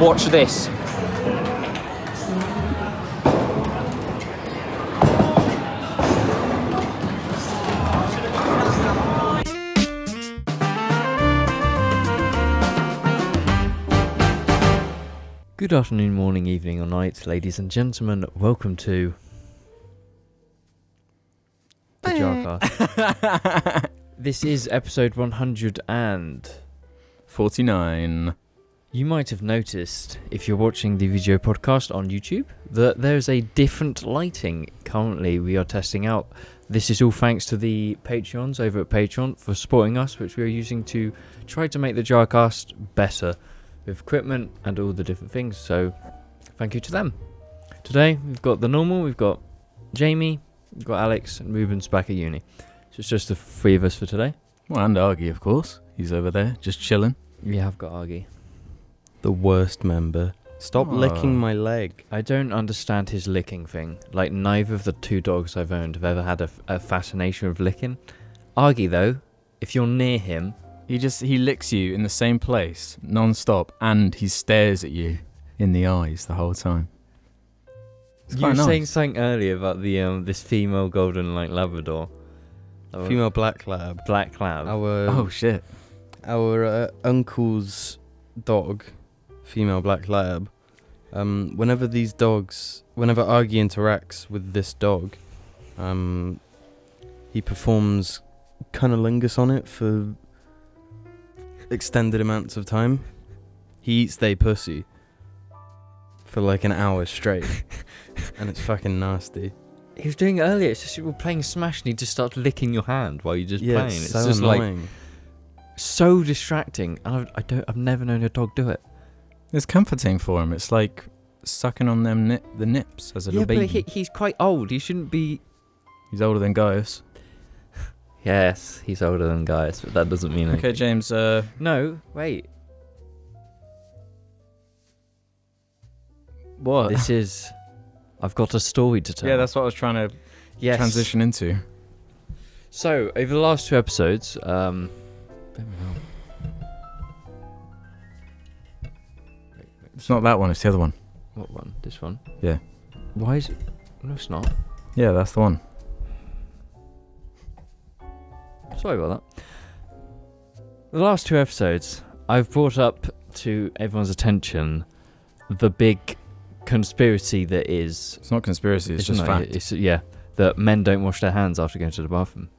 Watch this. Good afternoon, morning, evening or night, ladies and gentlemen. Welcome to the Jarcast. This is episode 149. You might have noticed, if you're watching the video podcast on YouTube, that there's a different lighting currently we are testing out. This is all thanks to the Patreons over at Patreon for supporting us, which we are using to try to make the Jarcast better with equipment and all the different things. So thank you to them. Today we've got the normal, we've got Jamie, we've got Alex, and Ruben's back at uni. So it's just the three of us for today. Well, and Argy, of course. He's over there, just chilling. Yeah, I've got Argy. The worst member. Stop licking my leg. I don't understand his licking thing. Like, neither of the two dogs I've owned have ever had a fascination with licking. Argy, though, if you're near him... He licks you in the same place, non-stop, and he stares at you in the eyes the whole time. You were saying something earlier about the this female golden Labrador. Female black lab. Black lab. Oh shit. Our uncle's dog, female black lab. Whenever Argy interacts with this dog, he performs cunnilingus on it for extended amounts of time. He eats they pussy for like an hour straight, and it's fucking nasty. He was doing it earlier. It's just you were playing Smash and he just starts licking your hand while you're just playing. It's so just annoying. Like so distracting. And I've never known a dog do it. It's comforting for him. It's like sucking on them the nips as a little baby. But he's quite old. He shouldn't be. He's older than Gaius. Yes, he's older than Gaius, but that doesn't mean Okay, James, No, wait. What? This is... I've got a story to tell. Yeah, that's what I was trying to transition into. So, over the last two episodes, It's not that one, it's the other one. What one? This one? Yeah. Why is it... No, it's not. Yeah, that's the one. Sorry about that. The last two episodes, I've brought up to everyone's attention the big conspiracy that is... It's not conspiracy, it's just fact. That men don't wash their hands after going to the bathroom.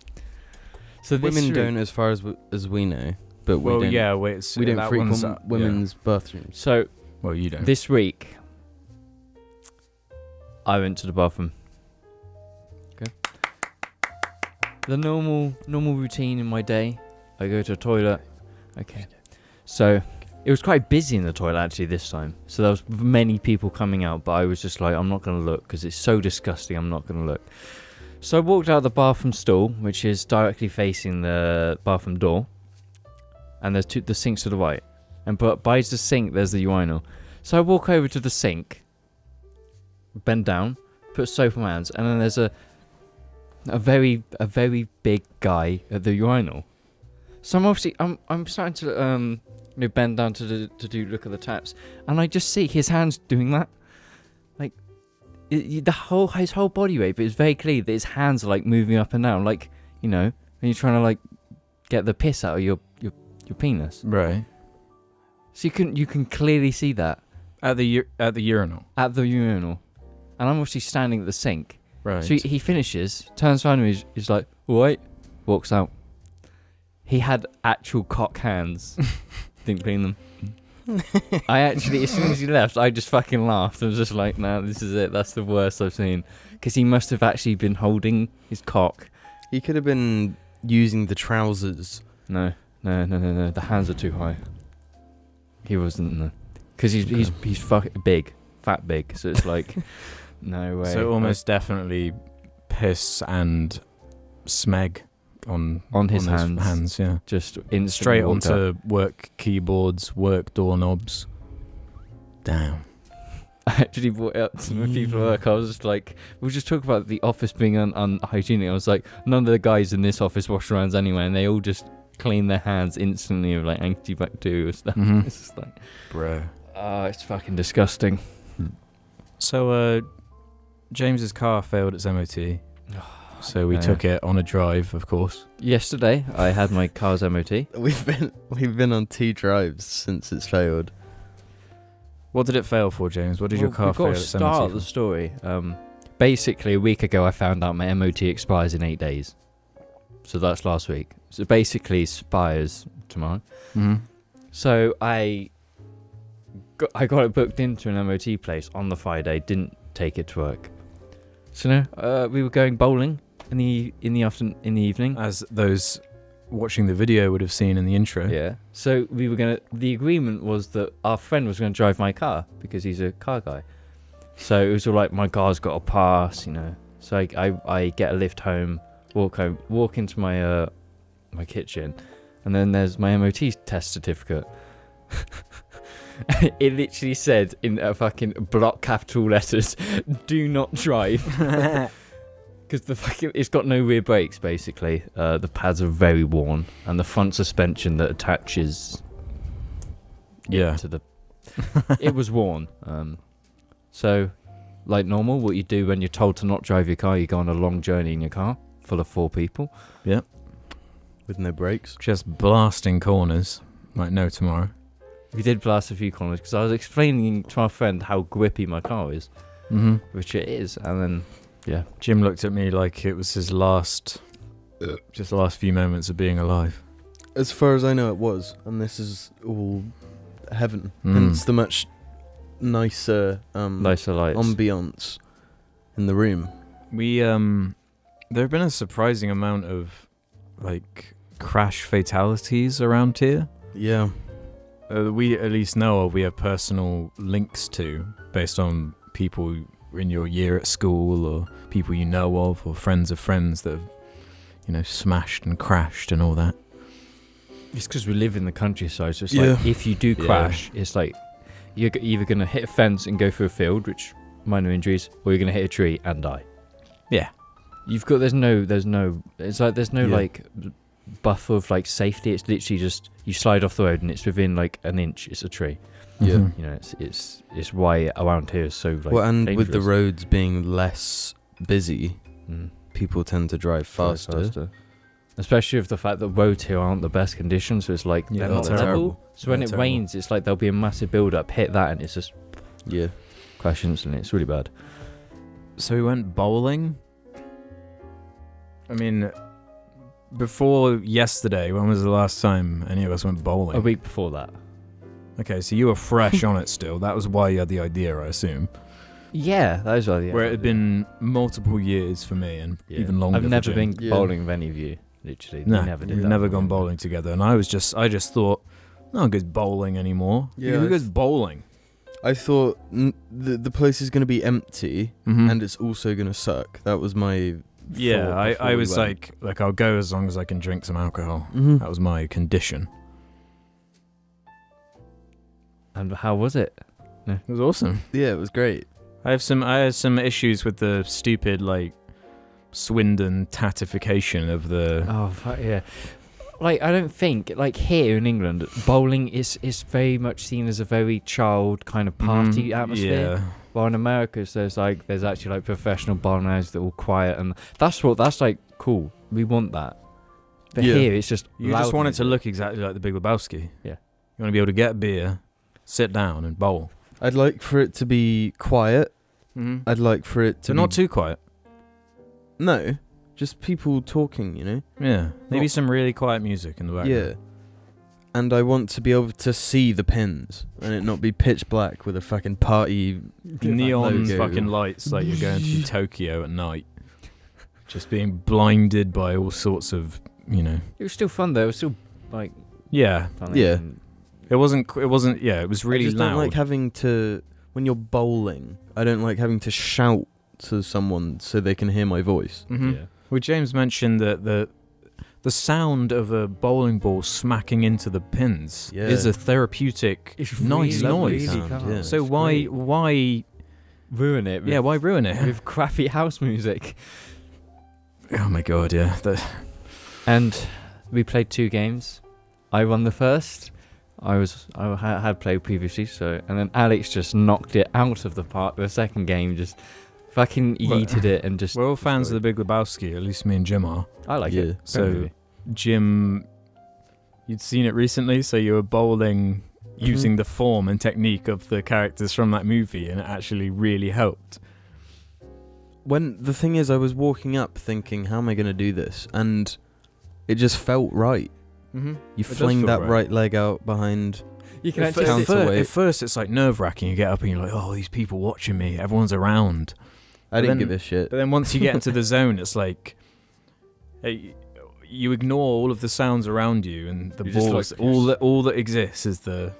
So women don't, as far as we know. But we don't. Yeah, we don't frequent women's bathrooms. So, well, you don't. This week, I went to the bathroom. Okay. The normal routine in my day. I go to the toilet. Okay. So, it was quite busy in the toilet actually this time. So there was many people coming out, but I was just like, I'm not going to look because it's so disgusting. I'm not going to look. So I walked out the bathroom stall, which is directly facing the bathroom door. And there's the sinks to the right. And by the sink, there's the urinal. So I walk over to the sink, bend down, put soap on my hands, and then there's a very big guy at the urinal. So I'm starting to bend down to look at the taps, and I just see his hands doing that, like his whole body weight, but it's very clear that his hands are like moving up and down, like when you're trying to like get the piss out of your penis. Right. So you can clearly see that at the urinal. At the urinal, and I'm obviously standing at the sink. Right. So he finishes, turns around to me, he's like, "All right," walks out. He had actual cock hands. Didn't clean them. I actually, as soon as he left, I just fucking laughed. I was just like, "No, this is it. That's the worst I've seen." Because he must have actually been holding his cock. He could have been using the trousers. No. The hands are too high. He wasn't. No. Because he's fucking big, fat big. So it's like, no way. So almost definitely piss and smeg on his hands. Yeah. Just instantly straight onto work keyboards, work doorknobs. Damn. I actually brought it up to my people at work. I was just like, we just talk about the office being unhygienic. I was like, none of the guys in this office wash their hands anyway, and they all just clean their hands instantly with like antibacterial stuff. Mm-hmm. It's just like, bro. Oh, it's fucking disgusting. So, James's car failed its MOT. So we Yeah. took it on a drive, of course. Yesterday, I had my car's MOT. We've been on 2 drives since it's failed. What did it fail for, James? What did your car We've got fail to its start MOT the for? story. Basically, a week ago, I found out my MOT expires in 8 days. So that's last week. So basically, expires tomorrow. Mm-hmm. So I got it booked into an MOT place on the Friday. Didn't take it to work. So no, we were going bowling in the evening. As those watching the video would have seen in the intro. Yeah. So we were the agreement was that our friend was gonna drive my car because he's a car guy. So it was all like, my car's got a pass, you know. So I get a lift home, walk into my my kitchen, and then there's my MOT test certificate. It literally said in a fucking block capital letters, "Do not drive." Because it's got no rear brakes, basically. The pads are very worn, and the front suspension that attaches Yeah. to the it was worn. So, like normal, what you do when you're told to not drive your car, you go on a long journey in your car full of 4 people. With no brakes. Just blasting corners like no tomorrow. We did blast a few corners because I was explaining to our friend how grippy my car is, Mm-hmm. which it is, and then yeah, Jim looked at me like it was his last few moments of being alive. As far as I know, it was. And this is all heaven. Mm. Hence the much nicer nicer lights. ambiance in the room. We there have been a surprising amount of like crash fatalities around here. Yeah. We at least know of. We have personal links to based on people in your year at school or people you know of or friends of friends that have, you know, smashed and crashed and all that. It's because we live in the countryside, so it's Yeah. like if you do Yeah. crash, it's like you're either gonna hit a fence and go through a field, which minor injuries, or you're gonna hit a tree and die. Yeah. There's no Yeah. like buffer of like safety. It's literally just you slide off the road and it's within like an inch. It's a tree. Yeah. Mhm. You know, it's why around here is so like Well, and with the dangerous. roads being less busy, Mm. people tend to drive faster. Especially with the fact that roads here aren't the best condition, so it's like Yeah, they're not they're level. terrible. So when They're it terrible. rains, it's like there'll be a massive build up, hit that, and it's just Yeah. crash instantly. It's really bad. So we went bowling. I mean, before yesterday, when was the last time any of us went bowling? A week before that. Okay, so you were fresh on it still. That was why you had the idea, I assume. Yeah, those are the. Where it had been multiple years for me and Yeah. even longer. I've for never Jim. been Yeah. bowling with any of you. Literally, we No, never did we've that never before. gone bowling together, and I just thought, no one goes bowling anymore. Yeah, Who I goes th- bowling? I thought the place is going to be empty Mhm. and it's also going to suck. That was my Yeah, thought I before we was went. like, I'll go as long as I can drink some alcohol. Mhm. That was my condition. And how was it? It was awesome. Yeah, it was great. I had some issues with the stupid like Swindon tattification of the. Oh yeah. Like I don't think like here in England, bowling is very much seen as a very child kind of party Mhm, atmosphere. Yeah. While in America, there's actually like professional bowling alleys that are all quiet, and that's like cool. We want that. But Yeah. here it's just You loud just want it to music. look exactly like the Big Lebowski. Yeah. You want to be able to get a beer, sit down, and bowl. I'd like for it to be quiet. Mm-hmm. I'd like for it to So be not too quiet. No, just people talking, you know? Yeah. Maybe Not- some really quiet music in the background. Yeah. And I want to be able to see the pins and it not be pitch black with a fucking party Neon logo. fucking lights like you're going to Tokyo at night. Just being blinded by all sorts of, you know. It was still fun though. It was still like Yeah. funny. Yeah. and- It wasn't, yeah, it was really I just loud. don't like having to, when you're bowling, I don't like having to shout to someone so they can hear my voice. Mhm. Yeah. Well, James mentioned that the sound of a bowling ball smacking into the pins Yeah. is a therapeutic, It's nice really noise. really sound, calm. yeah. So It's why, great. why, ruin it? With, yeah, why ruin it? with crappy house music? Oh my god, yeah. And we played 2 games. I won the first. had played previously, so and then Alex just knocked it out of the park. The second game just fucking yeeted it and just. We're all fans of The Big Lebowski. At least me and Jim are. I like Yeah. it. So Jim, you'd seen it recently, so you were bowling using the form and technique of the characters from that movie, and it actually really helped. When the thing is, I was walking up thinking, how am I going to do this? And it just felt right. Mm-hmm. You fling that right leg out behind. you can At, actually counter- see, Counterweight. at first, it's like nerve-wracking. You get up and you're like, oh, these people watching me. Everyone's around. I didn't then- give a shit. But then once you get into the zone, it's like you ignore all of the sounds around you, and the You just balls. like- all that exists is the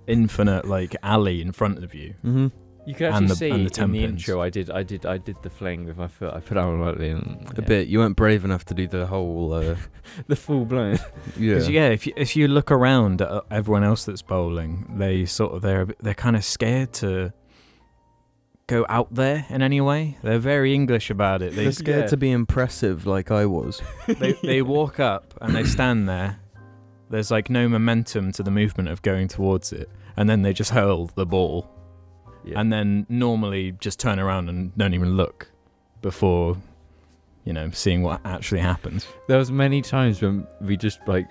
infinite like alley in front of you. Mm-hmm. you can and actually the- see and the in the tempins. intro. I did the fling with my foot. I put it out lightly and A bit. You weren't brave enough to do the whole. the full blown. Yeah. 'Cause, yeah, if you look around at everyone else that's bowling, they're kind of scared to go out there in any way. They're very English about it. They're scared Yeah. to be impressive like I was. They walk up and they stand there. There's like no momentum to the movement of going towards it, and then they just hurl the ball, Yeah. and then normally just turn around and don't even look before, seeing what actually happens. There was many times when we just like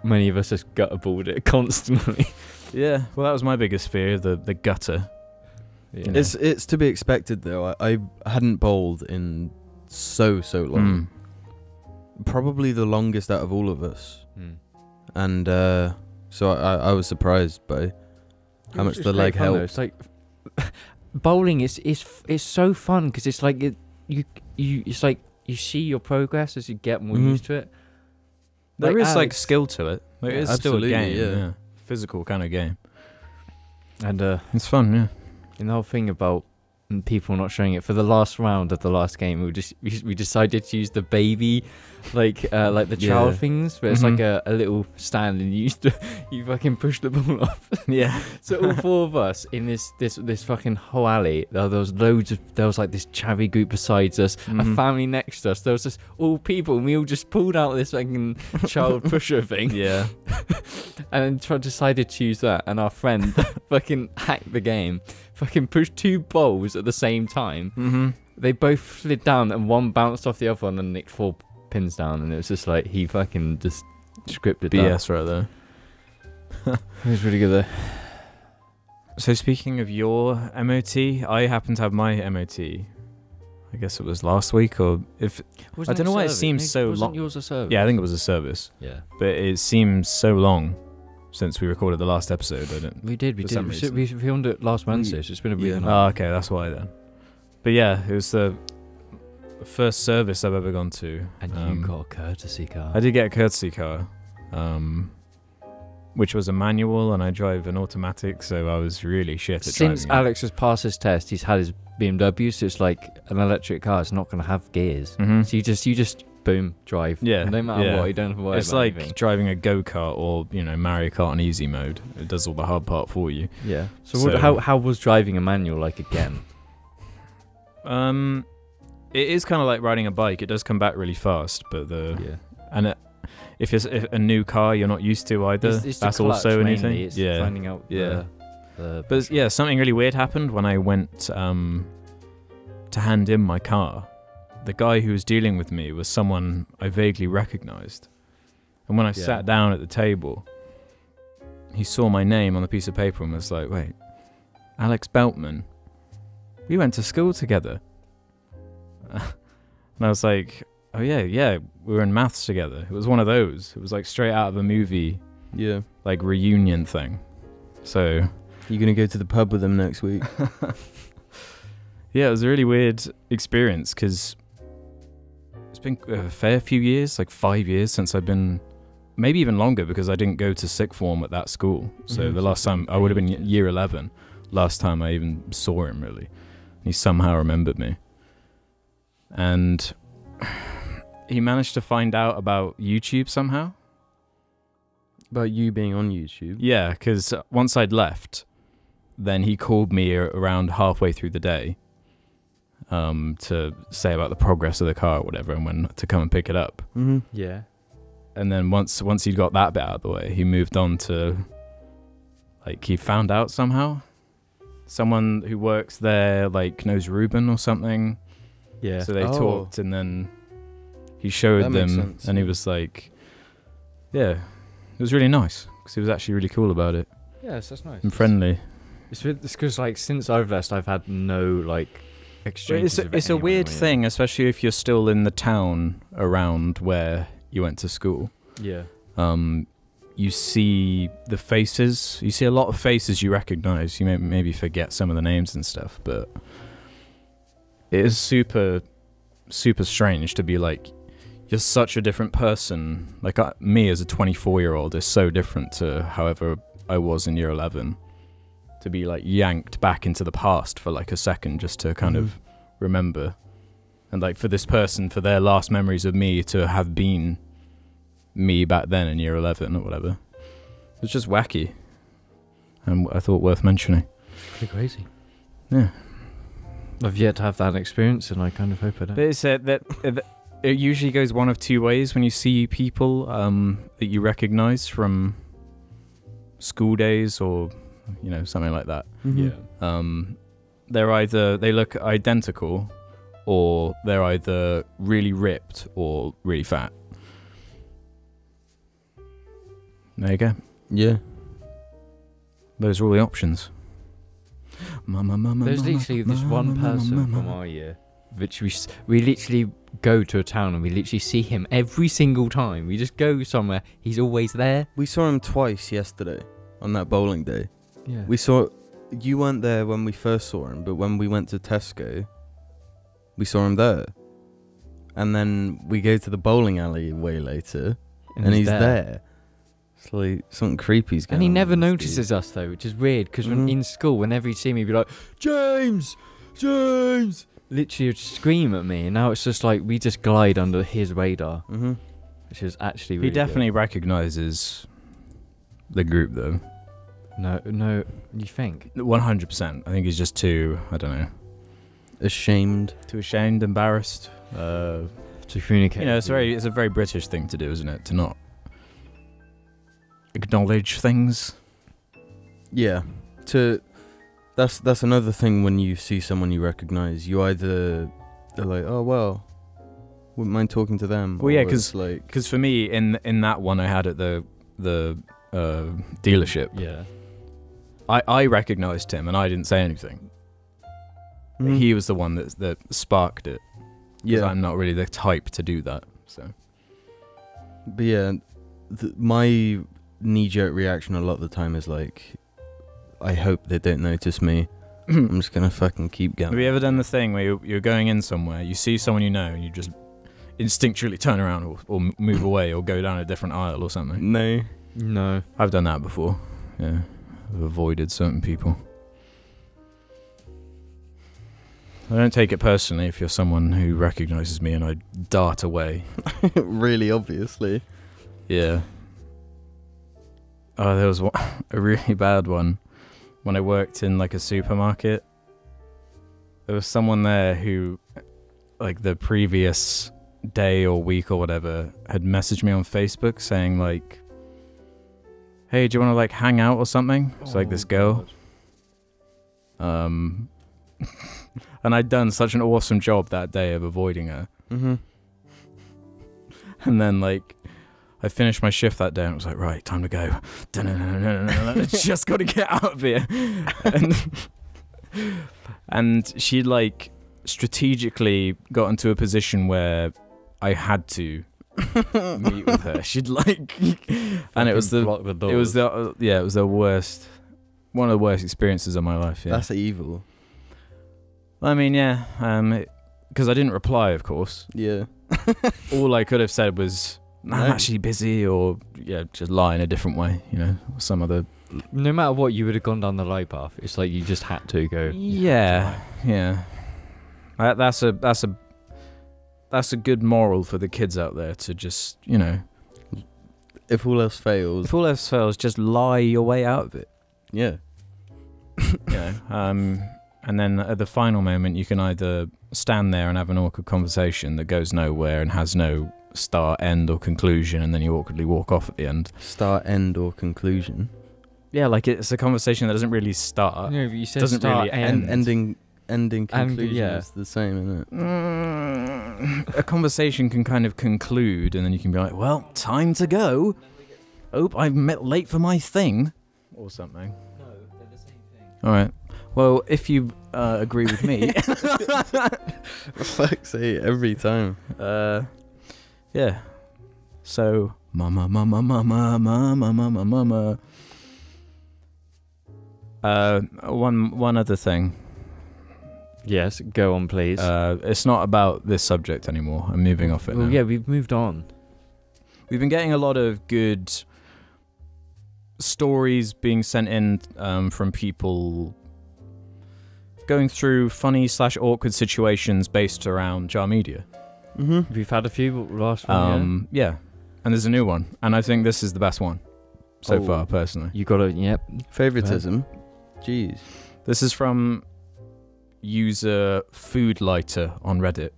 many of us just gutterballed it constantly. Yeah, well, that was my biggest fear, the gutter. You know. It's to be expected though. I hadn't bowled in so long. Probably the longest out of all of us. Mm. And so I was surprised by how much the leg helped. It's like bowling is so fun because it's like it's like you see your progress as you get more Mhm. used to it. There is like Alex- skill to it. There Yeah, is still a absolutely, game, yeah. physical kind of game. And It's fun, yeah. and the whole thing about people not showing it for the last round of the last game, we decided to use the baby, like the child Yeah. things, but it's Mhm. like a little stand, and you fucking push the ball off. Yeah. So all four of us in this fucking whole alley, there was like this chavvy group besides us, a Mhm. family next to us. There was just all people, and we all just pulled out this fucking child pusher thing, Yeah. and then decided to use that. And our friend fucking hacked the game, fucking pushed two bowls at the same time. Mm-hmm. They both slid down, and one bounced off the other one and nicked 4 pins down. And it was just like he fucking just scripted that. BS right there. It was really good though. So speaking of your MOT, I happen to have my MOT. I guess it was last week, or if I don't know why it seems so Wasn't long. yours a service? Yeah, I think it was a service, Yeah. but it seems so long since we recorded the last episode. I don't. We did. For some We filmed it last Wednesday, so it's been a really Yeah. long. Oh, okay, that's why then. But yeah, it was the first service I've ever gone to. And you got a courtesy car. I did get a courtesy car, which was a manual, and I drive an automatic, so I was really shit at Since driving. Alex has passed his test, he's had his BMW, so it's like an electric car. It's not going to have gears. Mm-hmm. So you just boom, drive. Yeah, No matter yeah. what, you don't have to worry It's about like anything. driving a go-kart or, Mario Kart on easy mode. It does all the hard part for you. Yeah. So, So- how was driving a manual like again? It is kind of like riding a bike. It does come back really fast, but if it's a new car you're not used to either, It's the that's clutch also mainly. anything. It's Yeah. finding out Yeah. the But yeah, something really weird happened when I went to hand in my car. The guy who was dealing with me was someone I vaguely recognized. And when I Yeah. sat down at the table, he saw my name on the piece of paper and was like, wait, Alex Beltman, we went to school together. And I was like, oh yeah, we were in maths together. It was one of those. It was like straight out of a movie, Yeah. like reunion thing. So You're gonna go to the pub with them next week. yeah, it was a really weird experience because it's been a fair few years, like 5 years since I've been, maybe even longer because I didn't go to sixth form at that school. So Mhm. the last time I would have been year 11, last time I even saw him really. He somehow remembered me. And he managed to find out about YouTube somehow. About you being on YouTube. Yeah, because once I'd left, then he called me around halfway through the day to say about the progress of the car or whatever, and when to come and pick it up. Mm-hmm. Yeah. And then once he'd got that bit out of the way, he moved on to like he found out somehow. Someone who works there like knows Ruben or something. Yeah. So they Oh. talked, and then he showed That makes them, sense. and he was like, yeah, it was really nice because he was actually really cool about it Yes, that's nice. and friendly. It's because like since I've left, I've had no like But exchanges. it's with a anyone weird really. thing, especially if you're still in the town around where you went to school. Yeah. You see the faces. You see a lot of faces you recognize. You may maybe forget some of the names and stuff, but it is super, super strange to be like, you're such a different person. Like me as a 24-year-old is so different to however I was in year 11. To be like yanked back into the past for like a second just to kind of remember. And like for this person, for their last memories of me to have been me back then in year 11 or whatever. It's just wacky. And I thought worth mentioning. Pretty crazy. Yeah. I've yet to have that experience, and I kind of hope I don't. But it's that it usually goes one of two ways when you see people that you recognize from school days or, you know, something like that. Mhm. They look identical, or they're either really ripped or really fat. There you go. Yeah. Those are all the options. There's literally this one person from our year, which we literally go to a town and we literally see him every single time. We just go somewhere, he's always there. We saw him twice yesterday on that bowling day. Yeah. You weren't there when we first saw him, but when we went to Tesco, we saw him there. And then we go to the bowling alley way later, and he's there. It's like something creepy's going on. And he never with this notices us though, which is weird, because Mhm. in school, whenever he'd see me, he'd be like, James! James! Literally would scream at me, and now it's just like, we just glide under his radar, dude. Mhm. which is actually He really definitely recognizes the group, though. good. No, you think? 100%. I think he's just too, I don't know, Ashamed. too ashamed, embarrassed. To communicate. You know, it's a very British thing to do, isn't it? To not acknowledge things. Yeah. That's another thing when you see someone you recognize. You either they're like, oh well, wouldn't mind talking to them. Well, yeah, or it's like, Because for me, in that one I had at the dealership, Yeah. I recognized him and I didn't say anything. Mhm. He was the one that sparked it. 'Cause yeah. I'm not really the type to do that. So But yeah, my knee-jerk reaction a lot of the time is like, I hope they don't notice me. I'm just gonna fucking keep going. have you ever done the thing where you're going in somewhere, you see someone you know, and you just instinctually turn around or move away or go down a different aisle or something? No. No. I've done that before. Yeah, I've avoided certain people. I don't take it personally if you're someone who recognizes me and I dart away. Really obviously. Yeah. Oh, there was a really bad one when I worked in like a supermarket. There was someone there who, like the previous day or week or whatever, had messaged me on Facebook saying like, "Hey, do you want to like hang out or something?" It's like this girl. And I'd done such an awesome job that day of avoiding her. Mm-hmm. And then, like, I finished my shift that day and I was like, right, time to go. Just got to get out of here. And she, like, strategically got into a position where I had to meet with her. She'd, like... and it was the worst... One of the worst experiences of my life, yeah. That's evil. I mean, yeah, because I didn't reply, of course. Yeah. All I could have said was, No. I'm actually busy, or, yeah, just lie in a different way, you know, or some other... No matter what, you would have gone down the lie path. It's like you just had to go. Yeah. That's a good moral for the kids out there to just, you know, If all else fails. if all else fails, just lie your way out of it, Yeah. you know. And then at the final moment, you can either stand there and have an awkward conversation that goes nowhere and has no start, end, or conclusion, and then you awkwardly walk off at the end. Start, end, or conclusion. Yeah, like it's a conversation that doesn't really start. No, but you said doesn't start, really end. Ending conclusion yeah. is the same, isn't it? A conversation can kind of conclude, and then you can be like, well, time to go. Oh, I'm late for my thing. Or something. No, they're the same thing. All right. Well, if you agree with me. Fuck's sake, every time. Yeah. So, mama. One other thing. Yes, go on, please. It's not about this subject anymore. I'm moving off it now. Well, yeah, we've moved on. We've been getting a lot of good stories being sent in from people going through funny / awkward situations based around Jar Media. Mm-hmm. We've had a few last one. Yeah, and there's a new one, and I think this is the best one so far, personally. You got to, yep. Favoritism. Jeez. This is from user Food Lighter on Reddit,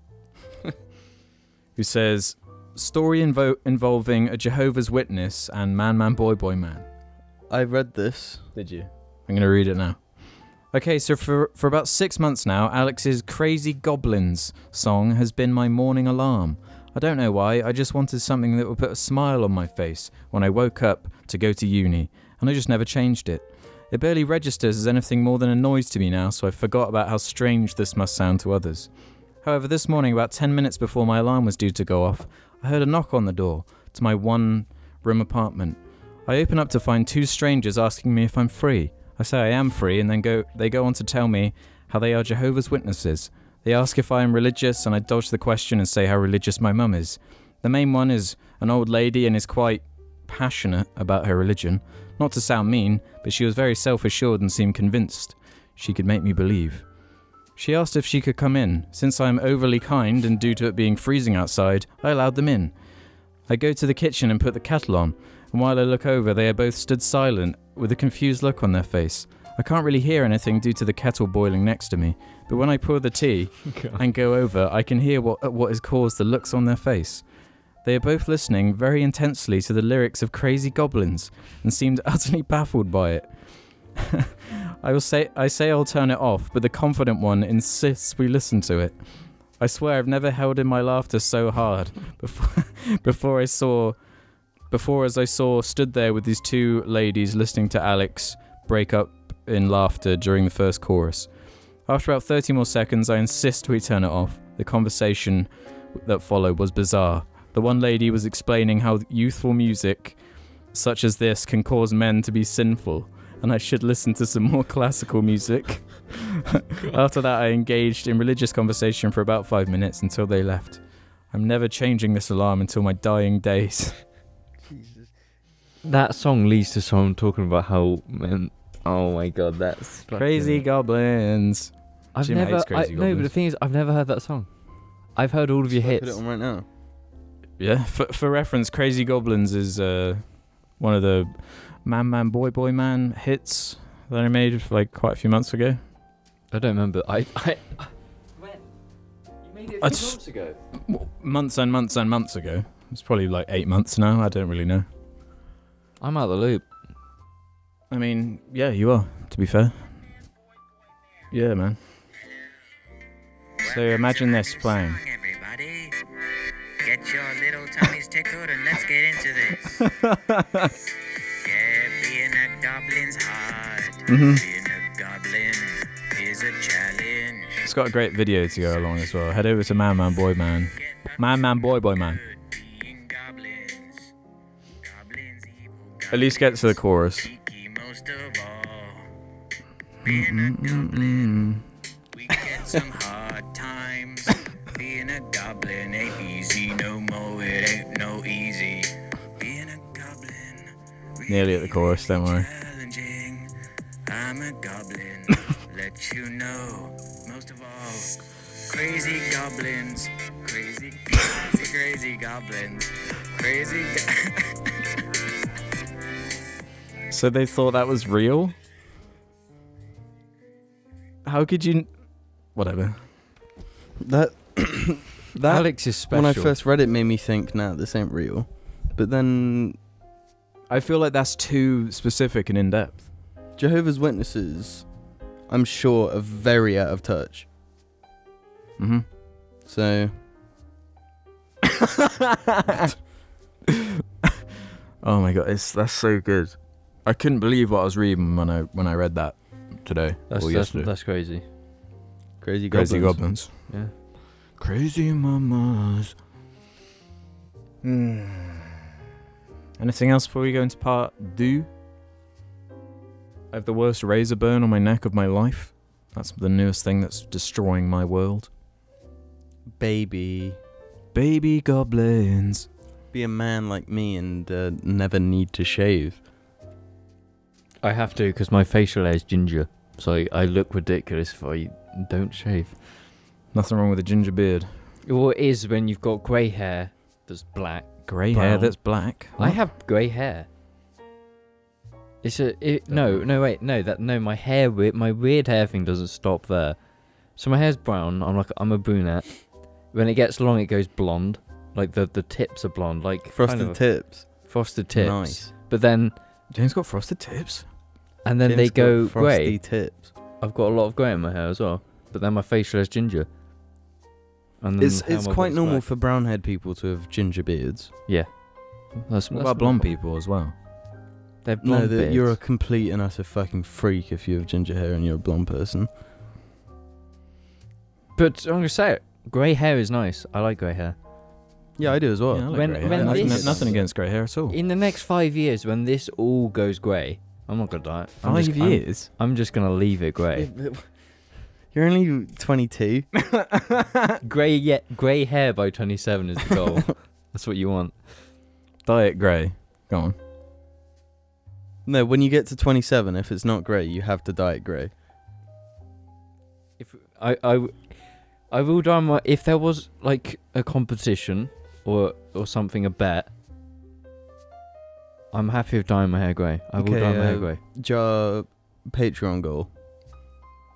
who says, story involving a Jehovah's Witness and Man Boy Man. I read this. Did you? I'm going to read it now. Okay, so for about 6 months now, Alex's Crazy Goblins song has been my morning alarm. I don't know why, I just wanted something that would put a smile on my face when I woke up to go to uni, and I just never changed it. It barely registers as anything more than a noise to me now, so I forgot about how strange this must sound to others. However, this morning, about 10 minutes before my alarm was due to go off, I heard a knock on the door to my one-room apartment. I open up to find 2 strangers asking me if I'm free. I say I am free, and then they go on to tell me how they are Jehovah's Witnesses. They ask if I am religious, and I dodge the question and say how religious my mum is. The main one is an old lady and is quite passionate about her religion. Not to sound mean, but she was very self-assured and seemed convinced she could make me believe. She asked if she could come in. Since I am overly kind and due to it being freezing outside, I allowed them in. I go to the kitchen and put the kettle on, and while I look over, they are both stood silent, with a confused look on their face. I can't really hear anything due to the kettle boiling next to me, but when I pour the tea and go over, I can hear what has caused the looks on their face. They are both listening very intensely to the lyrics of Crazy Goblins, and seemed utterly baffled by it. I say I'll turn it off, but the confident one insists we listen to it. I swear I've never held in my laughter so hard before as I saw stood there with these 2 ladies listening to Alex break up in laughter during the first chorus. After about 30 more seconds, I insist we turn it off. The conversation that followed was bizarre. The one lady was explaining how youthful music such as this can cause men to be sinful, and I should listen to some more classical music. After that, I engaged in religious conversation for about 5 minutes until they left. I'm never changing this alarm until my dying days. Jesus. That song leads to someone talking about how, man, oh my god, that's Crazy Goblins. I've Jim never, hates Crazy no, but the Goblins. thing is, I've never heard that song. I've heard all of your Should I hits. put it on right now? Yeah, for reference, Crazy Goblins is one of the Man Boy Man hits that I made like quite a few months ago. I don't remember. When? You made it a few months ago. Months and months and months ago. It's probably like 8 months now. I don't really know. I'm out of the loop. I mean, yeah, you are, to be fair. Yeah, man. So imagine this playing. Everybody, get your little tummies tickled and let's get into this. Yeah, being a goblin's hard. Being a goblin is a challenge. It's got a great video to go along as well. Head over to Man Boy Man. Man Boy Man. Being goblins. Goblins evil. At least get to the chorus. Cheeky most of all. Being a goblin, we get some hard times. Being a goblin ain't easy no more. It ain't no easy. Being a goblin. Nearly at the chorus, don't worry. Challenging. I'm a goblin. Let you know. Most of all, crazy goblins. Crazy goblins. Crazy. So they thought that was real? How could you... Whatever. That Alex is special. when I first read it made me think, nah, this ain't real. But then I feel like that's too specific and in depth. Jehovah's Witnesses, I'm sure, are very out of touch. Mm-hmm. So, Oh my god, that's so good. I couldn't believe what I was reading when I read that today or yesterday. That's crazy. crazy Crazy goblins. goblins. Yeah. Crazy mamas. Anything else before we go into part 2? I have the worst razor burn on my neck of my life. That's the newest thing that's destroying my world. Baby. Baby goblins. Be a man like me and never need to shave. I have to because my facial hair is ginger, so I look ridiculous if I don't shave. Nothing wrong with a ginger beard. Well, it is when you've got grey hair that's black. Grey hair Brown. that's black. I have grey hair. My hair, my weird hair thing doesn't stop there. So my hair's brown. I'm a brunette. When it gets long, it goes blonde. Like the tips are blonde, like Frosted tips. frosted tips. Nice. But then, James got frosted tips. and then Jim's they got go frosty grey. tips. I've got a lot of grey in my hair as well. But then my facial hair's ginger. And then It's how my quite voice normal black. for brown-haired people to have ginger beards. Yeah. What about blonde people as well? They're blonde No, you're a beards. complete and utter fucking freak if you have ginger hair and you're a blonde person. But I'm gonna say it. Grey hair is nice. I like grey hair. Yeah, I do as well. Yeah, I like When- grey hair. when Nothing- this- nothing against grey hair at all. In the next 5 years, when this all goes grey, I'm not gonna dye it. I'm 5 just- years? I'm just gonna leave it grey. You're only 22. Grey hair by 27 is the goal. That's what you want. Dye it grey. Go on. No, when you get to 27, if it's not grey, you have to dye it grey. If I will dye my, if there was like a competition or something, a bet, I'm happy with dyeing my hair grey. I will Okay, dye my hair grey. Jar Patreon goal.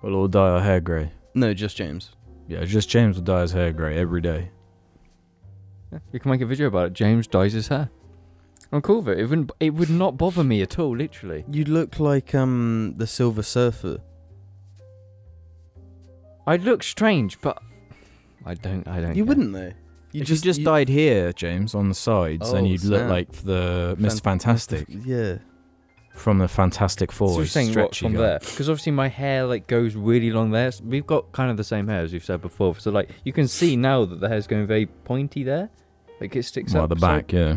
We'll all dye our hair grey. No, just James. Yeah, just James will dye his hair grey every day. Yeah, we can make a video about it. James dyes his hair. I'm cool with it. It would not bother me at all, literally. You look like the Silver Surfer. I'd look strange, but I don't. You care. wouldn't though. If you just dyed here, James, on the sides, then Oh, you'd look snap. like the Mr. Fantastic Yeah. from the Fantastic So Four. you're He's saying what stretchy from guy. there? Because obviously my hair like goes really long there. So we've got kind of the same hair as we've said before. So like you can see now that the hair's going very pointy there. Like it sticks Well, up. the so- back, yeah.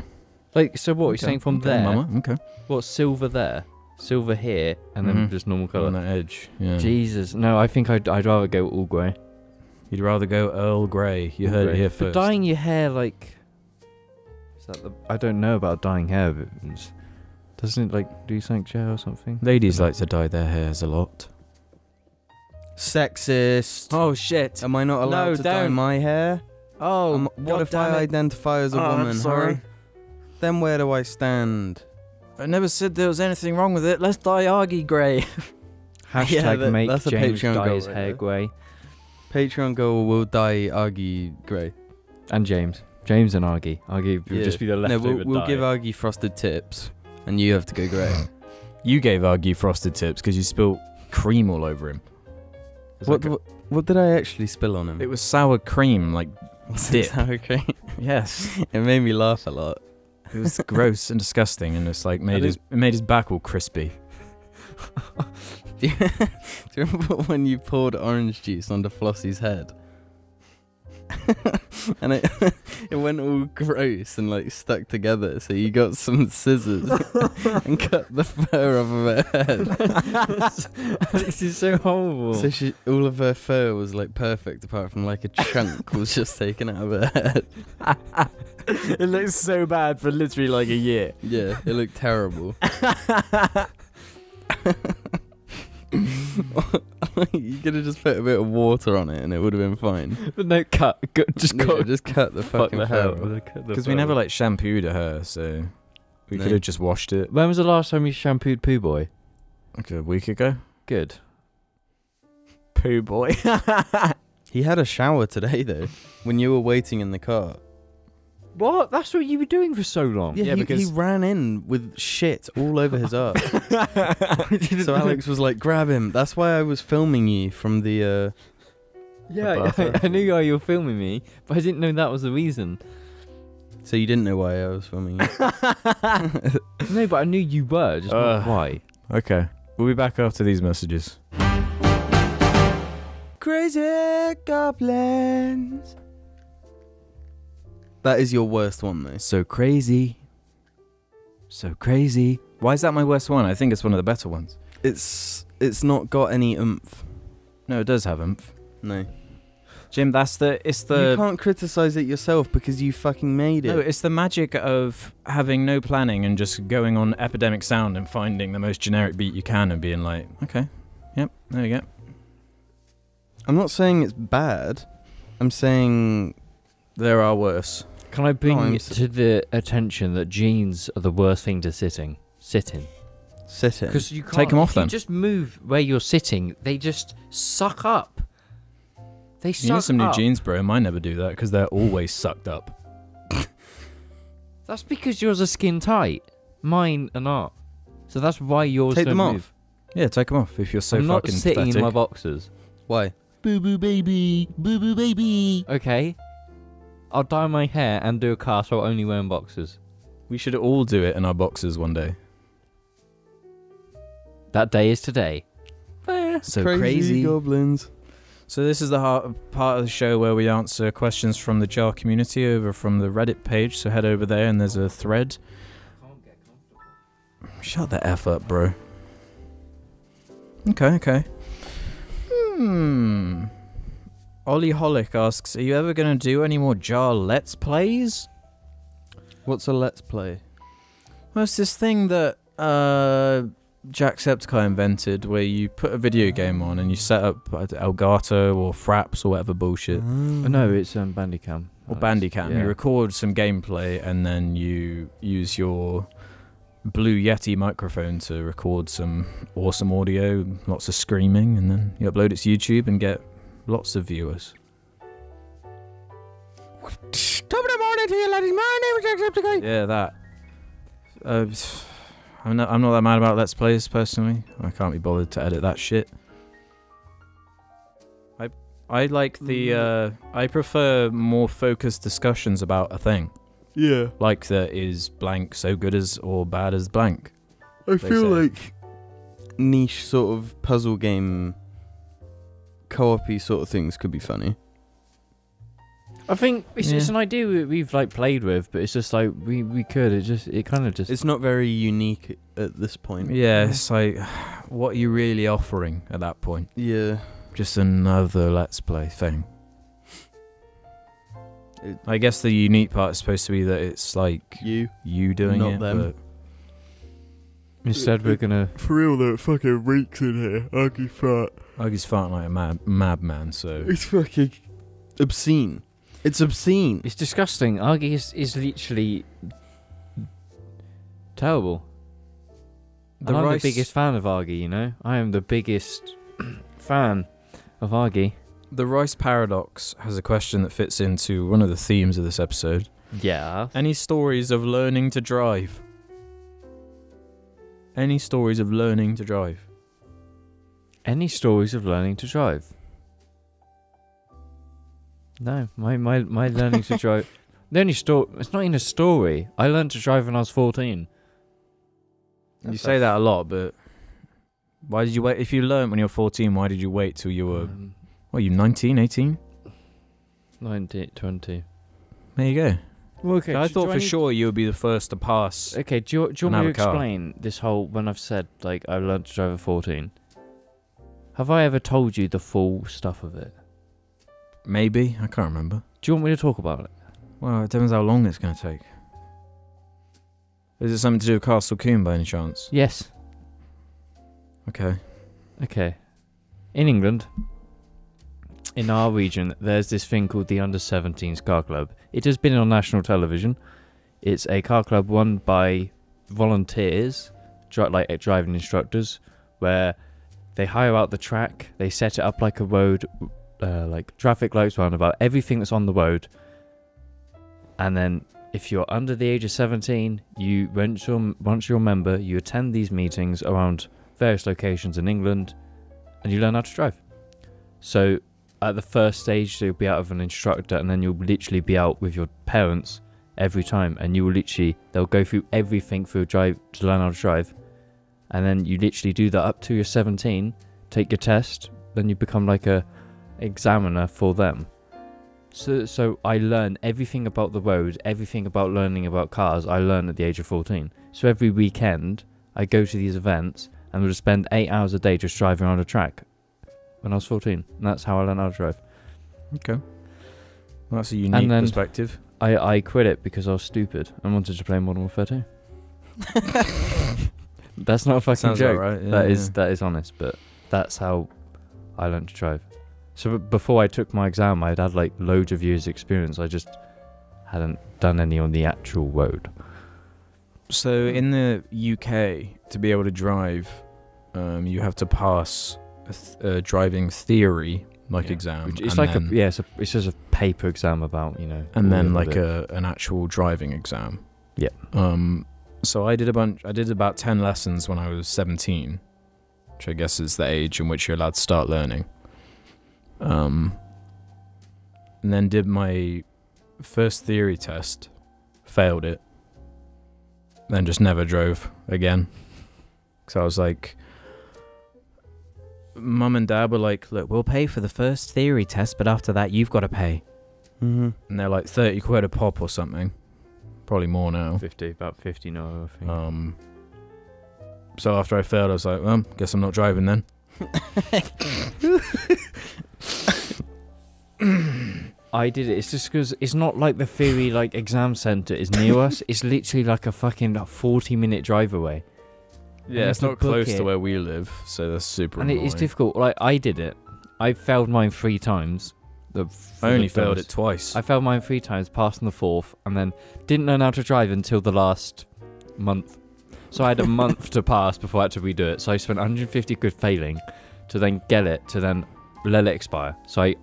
like so, what you're Okay, saying from okay, there? Mama, okay. What silver there, silver here, and then Mhm. just normal On color. that edge, yeah. Jesus, no, I think I'd rather go all grey. You'd rather go Earl Grey. You heard it here But first. dyeing your hair like, is that the? I don't know about dyeing hair. But doesn't it like do something gel or something? Ladies like to dye their hairs a lot. Sexist. Oh, shit. Am I not allowed No, to dye don't. my hair? Oh, What if I identify as a woman? I'm sorry. Huh? Then where do I stand? I never said there was anything wrong with it. Let's dye Argy grey. Hashtag make that's a James Patreon dye goal his right hair there. grey. Patreon goal will dye Argy grey. And James and Argy. Argy will Yeah. just be the No, leftover we'll dye. give Argy frosted tips, and you have to go grey. You gave Argy frosted tips because you spilt cream all over him. It's what, like a- what did I actually spill on him? it was sour cream, like Was dip. it sour cream? yes. It made me laugh a lot. It was gross and disgusting, and it's like I it made his back all crispy. Do you remember when you poured orange juice onto Flossie's head? And it it went all gross and like stuck together, so you got some scissors and cut the fur off of her head. This is so horrible. So all of her fur was like perfect, apart from like a chunk was just taken out of her head. It looks so bad for literally like a year. Yeah, it looked terrible. You could have just put a bit of water on it and it would have been fine. But no, just No, cut. just cut the Fuck fucking the fur hair. off. Because we never like shampooed her hair, so we No. could have just washed it When was the last time you shampooed Pooh Boy? like a week ago. Good. Poo boy. He had a shower today though, when you were waiting in the car. What? That's what you were doing for so long. Yeah, he because- ran in with shit all over his ass. So Alex was like, grab him. That's why I was filming you from the... Yeah, bathroom. I knew why you were filming me, but I didn't know that was the reason. So you didn't know why I was filming you? No, but I knew you were, just not why. Okay. We'll be back after these messages. Crazy goblins. That is your worst one, though. So crazy. So crazy. Why is that my worst one? I think it's one of the better ones. It's not got any oomph. No, it does have oomph. No. Jim, it's the... You can't criticize it yourself because you fucking made it. No, it's the magic of having no planning and just going on Epidemic Sound and finding the most generic beat you can and being like, okay, yep, there you go. I'm not saying it's bad. I'm saying... There are worse. Can I bring I'm it to the attention that jeans are the worst thing to sit in? Sit in. Because you can't... Take 'em off if you then. just move where you're sitting, they just suck up. They You suck need some new up. jeans, bro. Mine never do that because they're always sucked up. That's because yours are skin tight. Mine are not. So that's why yours Take don't them move. off. Yeah, take them off if you're so I'm not fucking sitting pathetic. in my boxers. Why? Boo boo baby, boo boo baby. Okay. I'll dye my hair and do a cast while only wearing boxers. We should all do it in our boxes one day. That day is today. So Crazy goblins. So this is the part of the show where we answer questions from the JAR community over from the Reddit page. So head over there and there's a thread. Shut the F up, bro. Okay. Ollie Holic asks, are you ever going to do any more JAR Let's Plays? What's a let's play? Well, it's this thing that Jacksepticeye invented where you put a video game on and you set up Elgato or Fraps or whatever bullshit. No, it's Bandicam. Or Bandicam. Yeah. You record some gameplay and then you use your Blue Yeti microphone to record some awesome audio, lots of screaming, and then you upload it to YouTube and get lots of viewers. Top of the morning to you, ladies. My name is Jacksepticeye. Yeah, that. I'm not that mad about Let's Plays personally. I can't be bothered to edit that shit. I like the I prefer more focused discussions about a thing. Yeah. Like that is blank so good as or bad as blank. I They feel say. like niche sort of puzzle game co-op-y sort of things could be funny. I think it's Yeah. an idea we've like played with, but it's just like we could. It kind of just. It's not very unique at this point. Yeah, it's like what are you really offering at that point? Yeah. Just another Let's Play thing. I guess the unique part is supposed to be that it's like You. you doing Not it, them. Instead, we're gonna. For real though, it fucking reeks in here. Ugly fart. but Huggy's farting like a madman, so It's fucking obscene. It's obscene. It's disgusting. Argy is literally terrible. And I'm the biggest fan of Argy. You know, I am the biggest fan of Argy. The Rice Paradox has a question that fits into one of the themes of this episode. Yeah. Any stories of learning to drive? Any stories of learning to drive? Any stories of learning to drive? No, my learning to drive. The only story. It's not even a story. I learned to drive when I was 14. You say that a lot, but why did you wait? If you learned when you were 14, why did you wait till you were, what, you 19, 18? 19, 20. There you go. Well, okay. I thought for sure you would be the first to pass. Okay, do you and want have me a to car. explain this whole, when I've said, like, I learned to drive at 14? Have I ever told you the full stuff of it? Maybe. I can't remember. Do you want me to talk about it? Well, it depends how long it's going to take. Is it something to do with Castle Coombe by any chance? Yes. Okay. Okay. In England, in our region, there's this thing called the Under-17s Car Club. It has been on national television. It's a car club run by volunteers, like driving instructors, where they hire out the track, they set it up like a road, like traffic lights, roundabout, everything that's on the road, and then if you're under the age of 17, once you're a member, you attend these meetings around various locations in England, and you learn how to drive. So at the first stage, you'll be out with an instructor, and then you'll literally be out with your parents every time, and they'll go through everything for drive to learn how to drive, and then you literally do that up to you're 17, take your test, then you become like a examiner for them. So I learned everything about the road, everything about learning about cars, I learned at the age of 14. So every weekend, I go to these events and would spend 8 hours a day just driving around a track when I was 14. And that's how I learned how to drive. Okay. Well, that's a unique perspective. I quit it because I was stupid and wanted to play Modern Warfare 2. That's not a fucking Sounds joke. about right. Yeah, That is honest, but that's how I learned to drive. So before I took my exam, I'd had like loads of years experience. I just hadn't done any on the actual road. So in the UK, to be able to drive, you have to pass a driving theory exam. It's it's just a paper exam about, and then like an actual driving exam. Yeah. So I did about 10 lessons when I was 17, which I guess is the age in which you're allowed to start learning. And then did my first theory test, failed it, then just never drove again. So I was like, Mum and Dad were like, look, we'll pay for the first theory test, but after that you've got to pay. Mm-hmm. And they're like 30 quid a pop or something. Probably more now. About 50 now, I think. So after I failed, I was like, well, guess I'm not driving then. I did it. It's just because it's not like the theory exam centre is near us. It's literally like a fucking 40-minute drive away. Yeah, it's not close to where we live, so that's super annoying. And it's difficult. I did it. I failed mine 3 times. I only failed it twice. I failed mine 3 times, passed on the 4th, and then didn't learn how to drive until the last month. So I had a month to pass before I had to redo it. So I spent 150 quid failing to then get it, to then let it expire. So I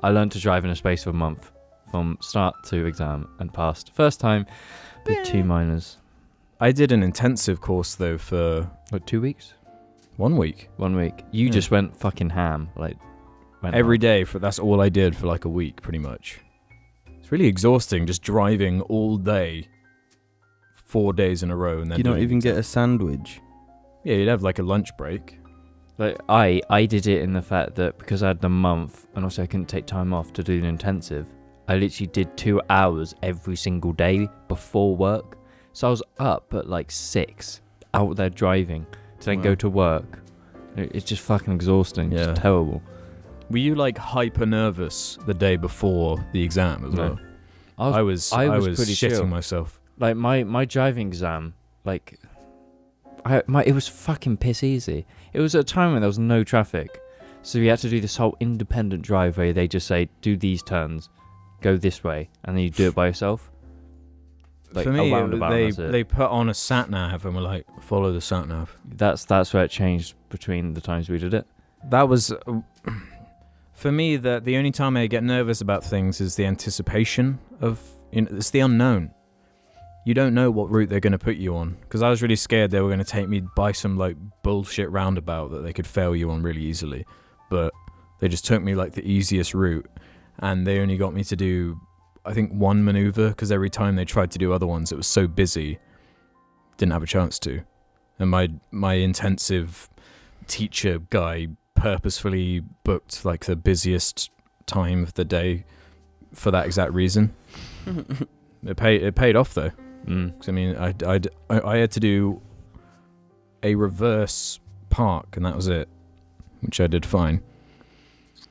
learned to drive in a space of a month from start to exam and passed. First time with 2 minors. I did an intensive course though for 2 weeks? 1 week. 1 week. You just went fucking ham. Every day, that's all I did for like a week pretty much. It's really exhausting just driving all day, 4 days in a row, and then you don't even get a sandwich. Yeah, you'd have like a lunch break. I did it in the fact that because I had the month and also I couldn't take time off to do an intensive, I literally did 2 hours every single day before work. So I was up at 6 out there driving to then go to work. It's just fucking exhausting. Yeah. It's terrible. Were you hyper nervous the day before the exam as well? I was pretty shitting chill. Myself. My driving exam, it was fucking piss easy. It was at a time when there was no traffic, so you had to do this whole independent drive where they just say, do these turns, go this way, and then you do it by yourself. For me, they put on a sat nav and were like, follow the sat nav. That's where it changed between the times we did it. That was, for me, the only time I get nervous about things is the anticipation of, it's the unknown. You don't know what route they're going to put you on. Because I was really scared they were going to take me by some bullshit roundabout that they could fail you on really easily. But they just took me the easiest route. And they only got me to do, I think, 1 maneuver. Because every time they tried to do other ones, it was so busy. Didn't have a chance to. And my intensive teacher guy purposefully booked the busiest time of the day for that exact reason. It paid off though. 'Cause, I mean, I had to do a reverse park and that was it, which I did fine.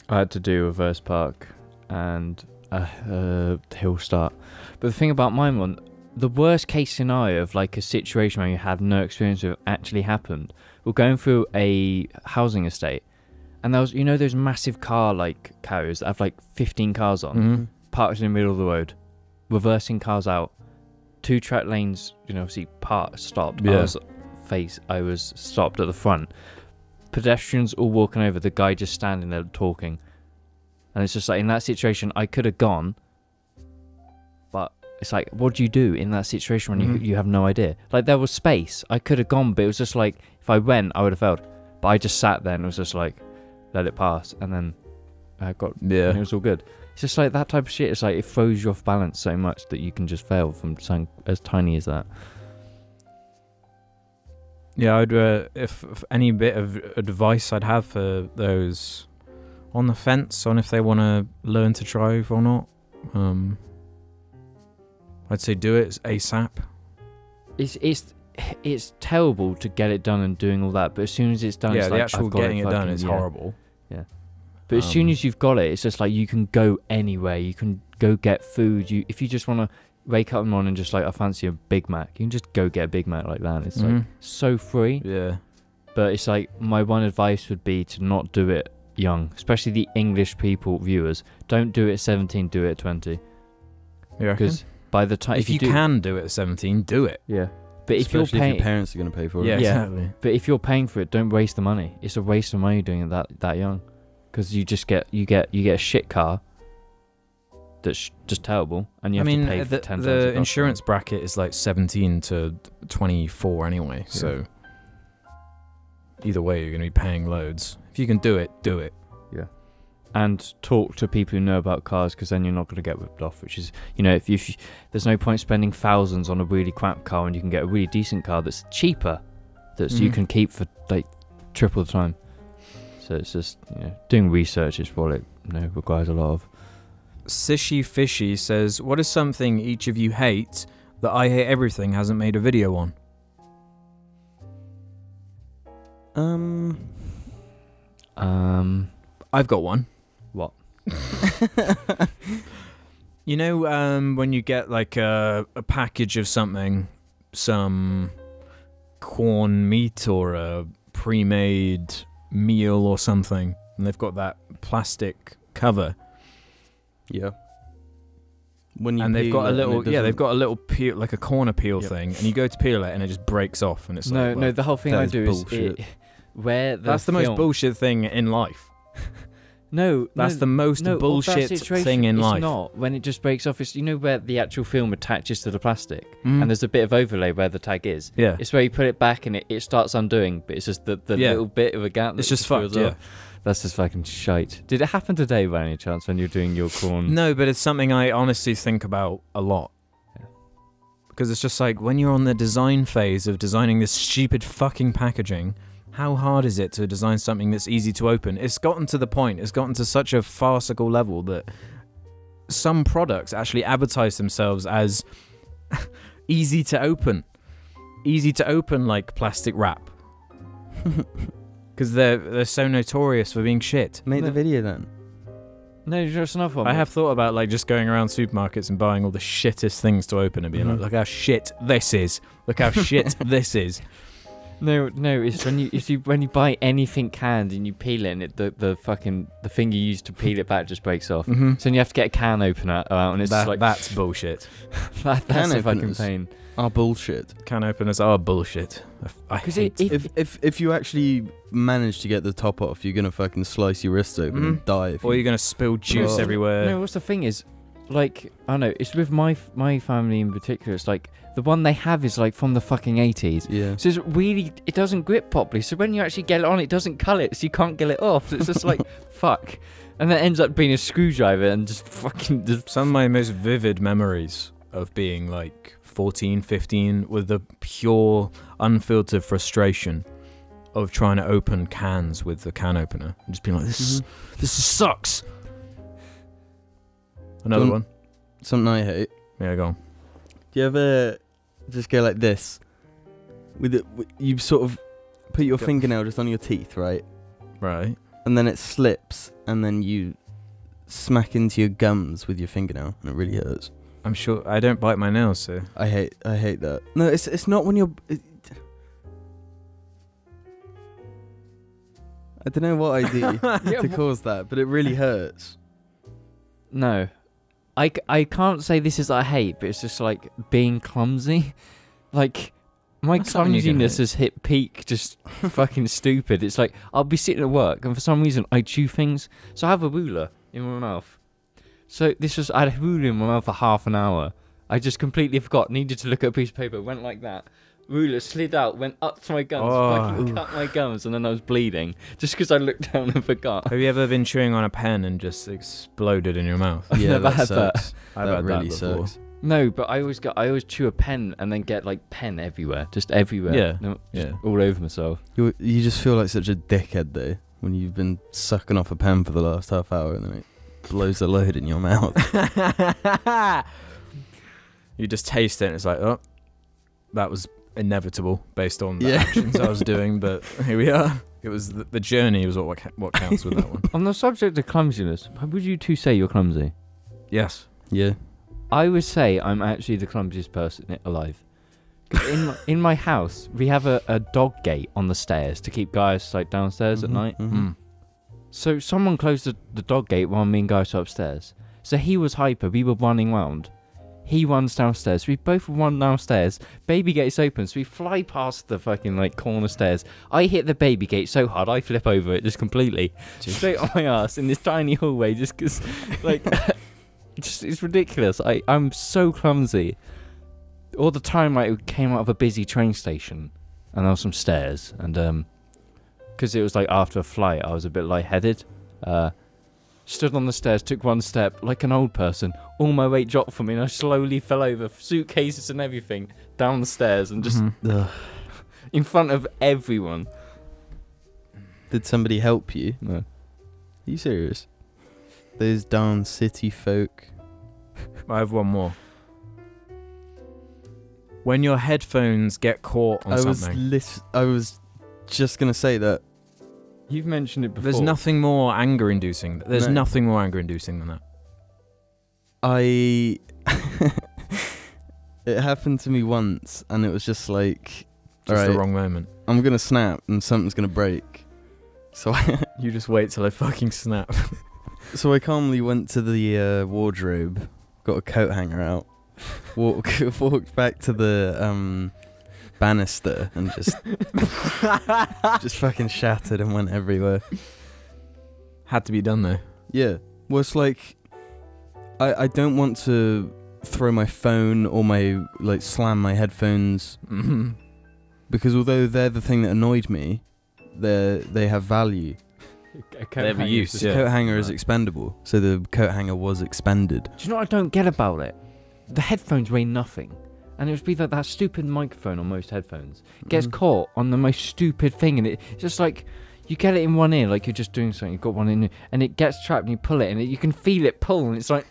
I had to do reverse park and a hill start. But the thing about mine one, the worst case scenario of a situation where you had no experience with actually happened. We're going through a housing estate, and there was those massive car carriers that have 15 cars on, parked in the middle of the road, reversing cars out, 2 track lanes, obviously stopped. Yeah. I was stopped at the front. Pedestrians all walking over, the guy just standing there talking. And it's just in that situation, I could have gone, but It's like, what do you do in that situation when Mhm. you have no idea? Like, there was space. I could have gone, but it was just like, if I went, I would have failed. But I just sat there and was just like, let it pass. And then I got, and it Yeah. was all good. It's just like that type of shit. It's like, it throws you off balance so much that you can just fail from something as tiny as that. Yeah, I'd if any bit of advice I'd have for those on the fence on if they want to learn to drive or not, I'd say do it ASAP. It's terrible to get it done and doing all that, but as soon as it's done, Yeah, it's the like, actual I've got getting it done fucking- is yeah. horrible. But as soon Um, as you've got it, it's just like you can go anywhere. You can go get food. If you just want to wake up in the morning and just like, I fancy a Big Mac, you can just go get a Big Mac like that. It's like Mhm. so free. Yeah. But it's like, my one advice would be to not do it young, especially the English people viewers. Don't do it at 17, do it at 20. You reckon? Because by the time If you do, can do it at 17, do it. yeah. But if you're Especially paying, if your parents are going to pay for Yeah, it. Yeah. exactly. but if you're paying for it, don't waste the money. It's a waste of money doing it that young, because you just get a shit car that's just terrible, and you have to pay for 10 times the cost. insurance bracket is like 17 to 24 anyway, so either way you're going to be paying loads. If you can do it, do it. And talk to people who know about cars, because then you're not going to get whipped off. Which is, if you there's no point spending thousands on a really crap car when you can get a really decent car that's cheaper, that you Mhm. can keep for like triple the time. So it's just doing research is what it requires a lot of. Sishy Fishy says, what is something each of you hate that I Hate Everything hasn't made a video on? I've got one. What? You know, when you get like a package of something, some corn meat or a pre-made meal or something, and they've got that plastic cover, Yeah. When you and they've peel got a it and little, it they've doesn't- got a little peel, like a corner peel Yep. thing, and you go to peel it, and it just breaks off, and it's No, like, no. well, The whole thing that I is do bullshit. is where that's the most film- bullshit thing in life. No, That's no, the most no, of that bullshit situation, thing in it's life. not. When it just breaks off, it's where the actual film attaches to the plastic, Mm. and there's a bit of overlay where the tag is. Yeah, It's where you put it back and it starts undoing, but it's just the Yeah. little bit of a gap. it's that just fills fucked. Yeah. up. That's just fucking shite. Did it happen today by any chance when you're doing your corn? No, but it's something I honestly think about a lot. Yeah. Because it's just like, when you're on the design phase of designing this stupid fucking packaging, how hard is it to design something that's easy to open? It's gotten to the point, it's gotten to such a farcical level that some products actually advertise themselves as easy to open. Easy to open, like plastic wrap. Because they're so notorious for being shit. Make No. the video then. No, just another one. I have thought about like just going around supermarkets and buying all the shittest things to open and being Mhm. like, look how shit this is. Look how shit this is. No, it's when you buy anything canned and you peel it, and the thing you use to peel it back just breaks off. Mm-hmm. So then you have to get a can opener out, and it's just like That's bullshit. that's Can a fucking openers. pain. Oh, bullshit. Can openers are bullshit. I 'Cause hate If you actually manage to get the top off, you're gonna fucking slice your wrist open and die. If Or you, you're going to spill juice Oh. everywhere. No, what's the thing is, like, I don't know, it's with my family in particular. It's like the one they have is like from the fucking 80s. yeah. So it's really, it doesn't grip properly. So when you actually get it on, it doesn't cut it, so you can't get it off. So it's just like, fuck. And then it ends up being a screwdriver and just fucking just. Some of my most vivid memories of being like 14, 15 with the pure, unfiltered frustration of trying to open cans with the can opener. And just being like, this sucks. Another Don't- one. Something I hate. Yeah, go on. Do you ever just go like this? With it, you sort of put your Go. fingernail just on your teeth, right? Right. And then it slips, and then you smack into your gums with your fingernail, and it really hurts. I'm sure I don't bite my nails, so. I hate that. No, it's not when you're. I don't know what I do to cause that, but it really hurts. No. I can't say this is I hate, but it's just like being clumsy. Like, my That's something you can clumsiness hate. has hit peak just fucking stupid. It's like, I'll be sitting at work, and for some reason, I chew things. So I have a ruler in my mouth. So I had a ruler in my mouth for half an hour. I just completely forgot. Needed to look at a piece of paper. Went like that. Ruler slid out, went up to my gums, fucking cut my gums, and then I was bleeding just because I looked down and forgot. Have you ever been chewing on a pen and just exploded in your mouth? I've Yeah, never that had sucks. I've That had really that before. sucks. No, but I always chew a pen and then get like pen everywhere, just everywhere. Yeah, No, just yeah. all over myself. You just feel like such a dickhead though when you've been sucking off a pen for the last half hour and then it blows a load in your mouth. You just taste it and it's like, oh, that was inevitable based on the Yeah. actions I was doing, but here we are. It was the journey was what counts with that one. On the subject of clumsiness, would you two say you're clumsy? Yes. Yeah. I would say I'm actually the clumsiest person alive. 'Cause in my house, we have a dog gate on the stairs to keep guys like downstairs at night. Mm. So someone closed the dog gate while me and Guys were upstairs. So he was hyper. We were running round. He runs downstairs. We both run downstairs. Baby gate's open. So we fly past the fucking like corner stairs. I hit the baby gate so hard I flip over it just completely. Straight on my ass in this tiny hallway just because like... Just, it's ridiculous. I'm so clumsy. All the time I came out of a busy train station and there was some stairs and because it was like after a flight I was a bit lightheaded. Stood on the stairs, took one step like an old person. All my weight dropped from me and I slowly fell over, suitcases and everything, down the stairs and just Ugh. in front of everyone. Did somebody help you? No. Are you serious? Those darn city folk. I have one more. When your headphones get caught on something. I was just gonna say that. You've mentioned it before. There's nothing more anger-inducing. There's No. nothing more anger-inducing than that. It happened to me once, and it was just like, Just alright, the wrong moment. I'm gonna snap, and something's gonna break. So You just wait till I fucking snap. I calmly went to the wardrobe, got a coat hanger out, walked back to the banister, and just fucking shattered and went everywhere. Had to be done though. Yeah. Well, it's like I don't want to throw my phone or slam my headphones Mm-hmm. because although they're the thing that annoyed me, they have value. They have a use, The yeah. coat hanger is Right. expendable, so the coat hanger was expended. Do you know what I don't get about it? The headphones weigh nothing. And it would be like that stupid microphone on most headphones. Gets caught on the most stupid thing, and it's just like you get it in one ear, like you're just doing something. You've got one in, and it gets trapped, and you pull it, and you can feel it pull, and it's like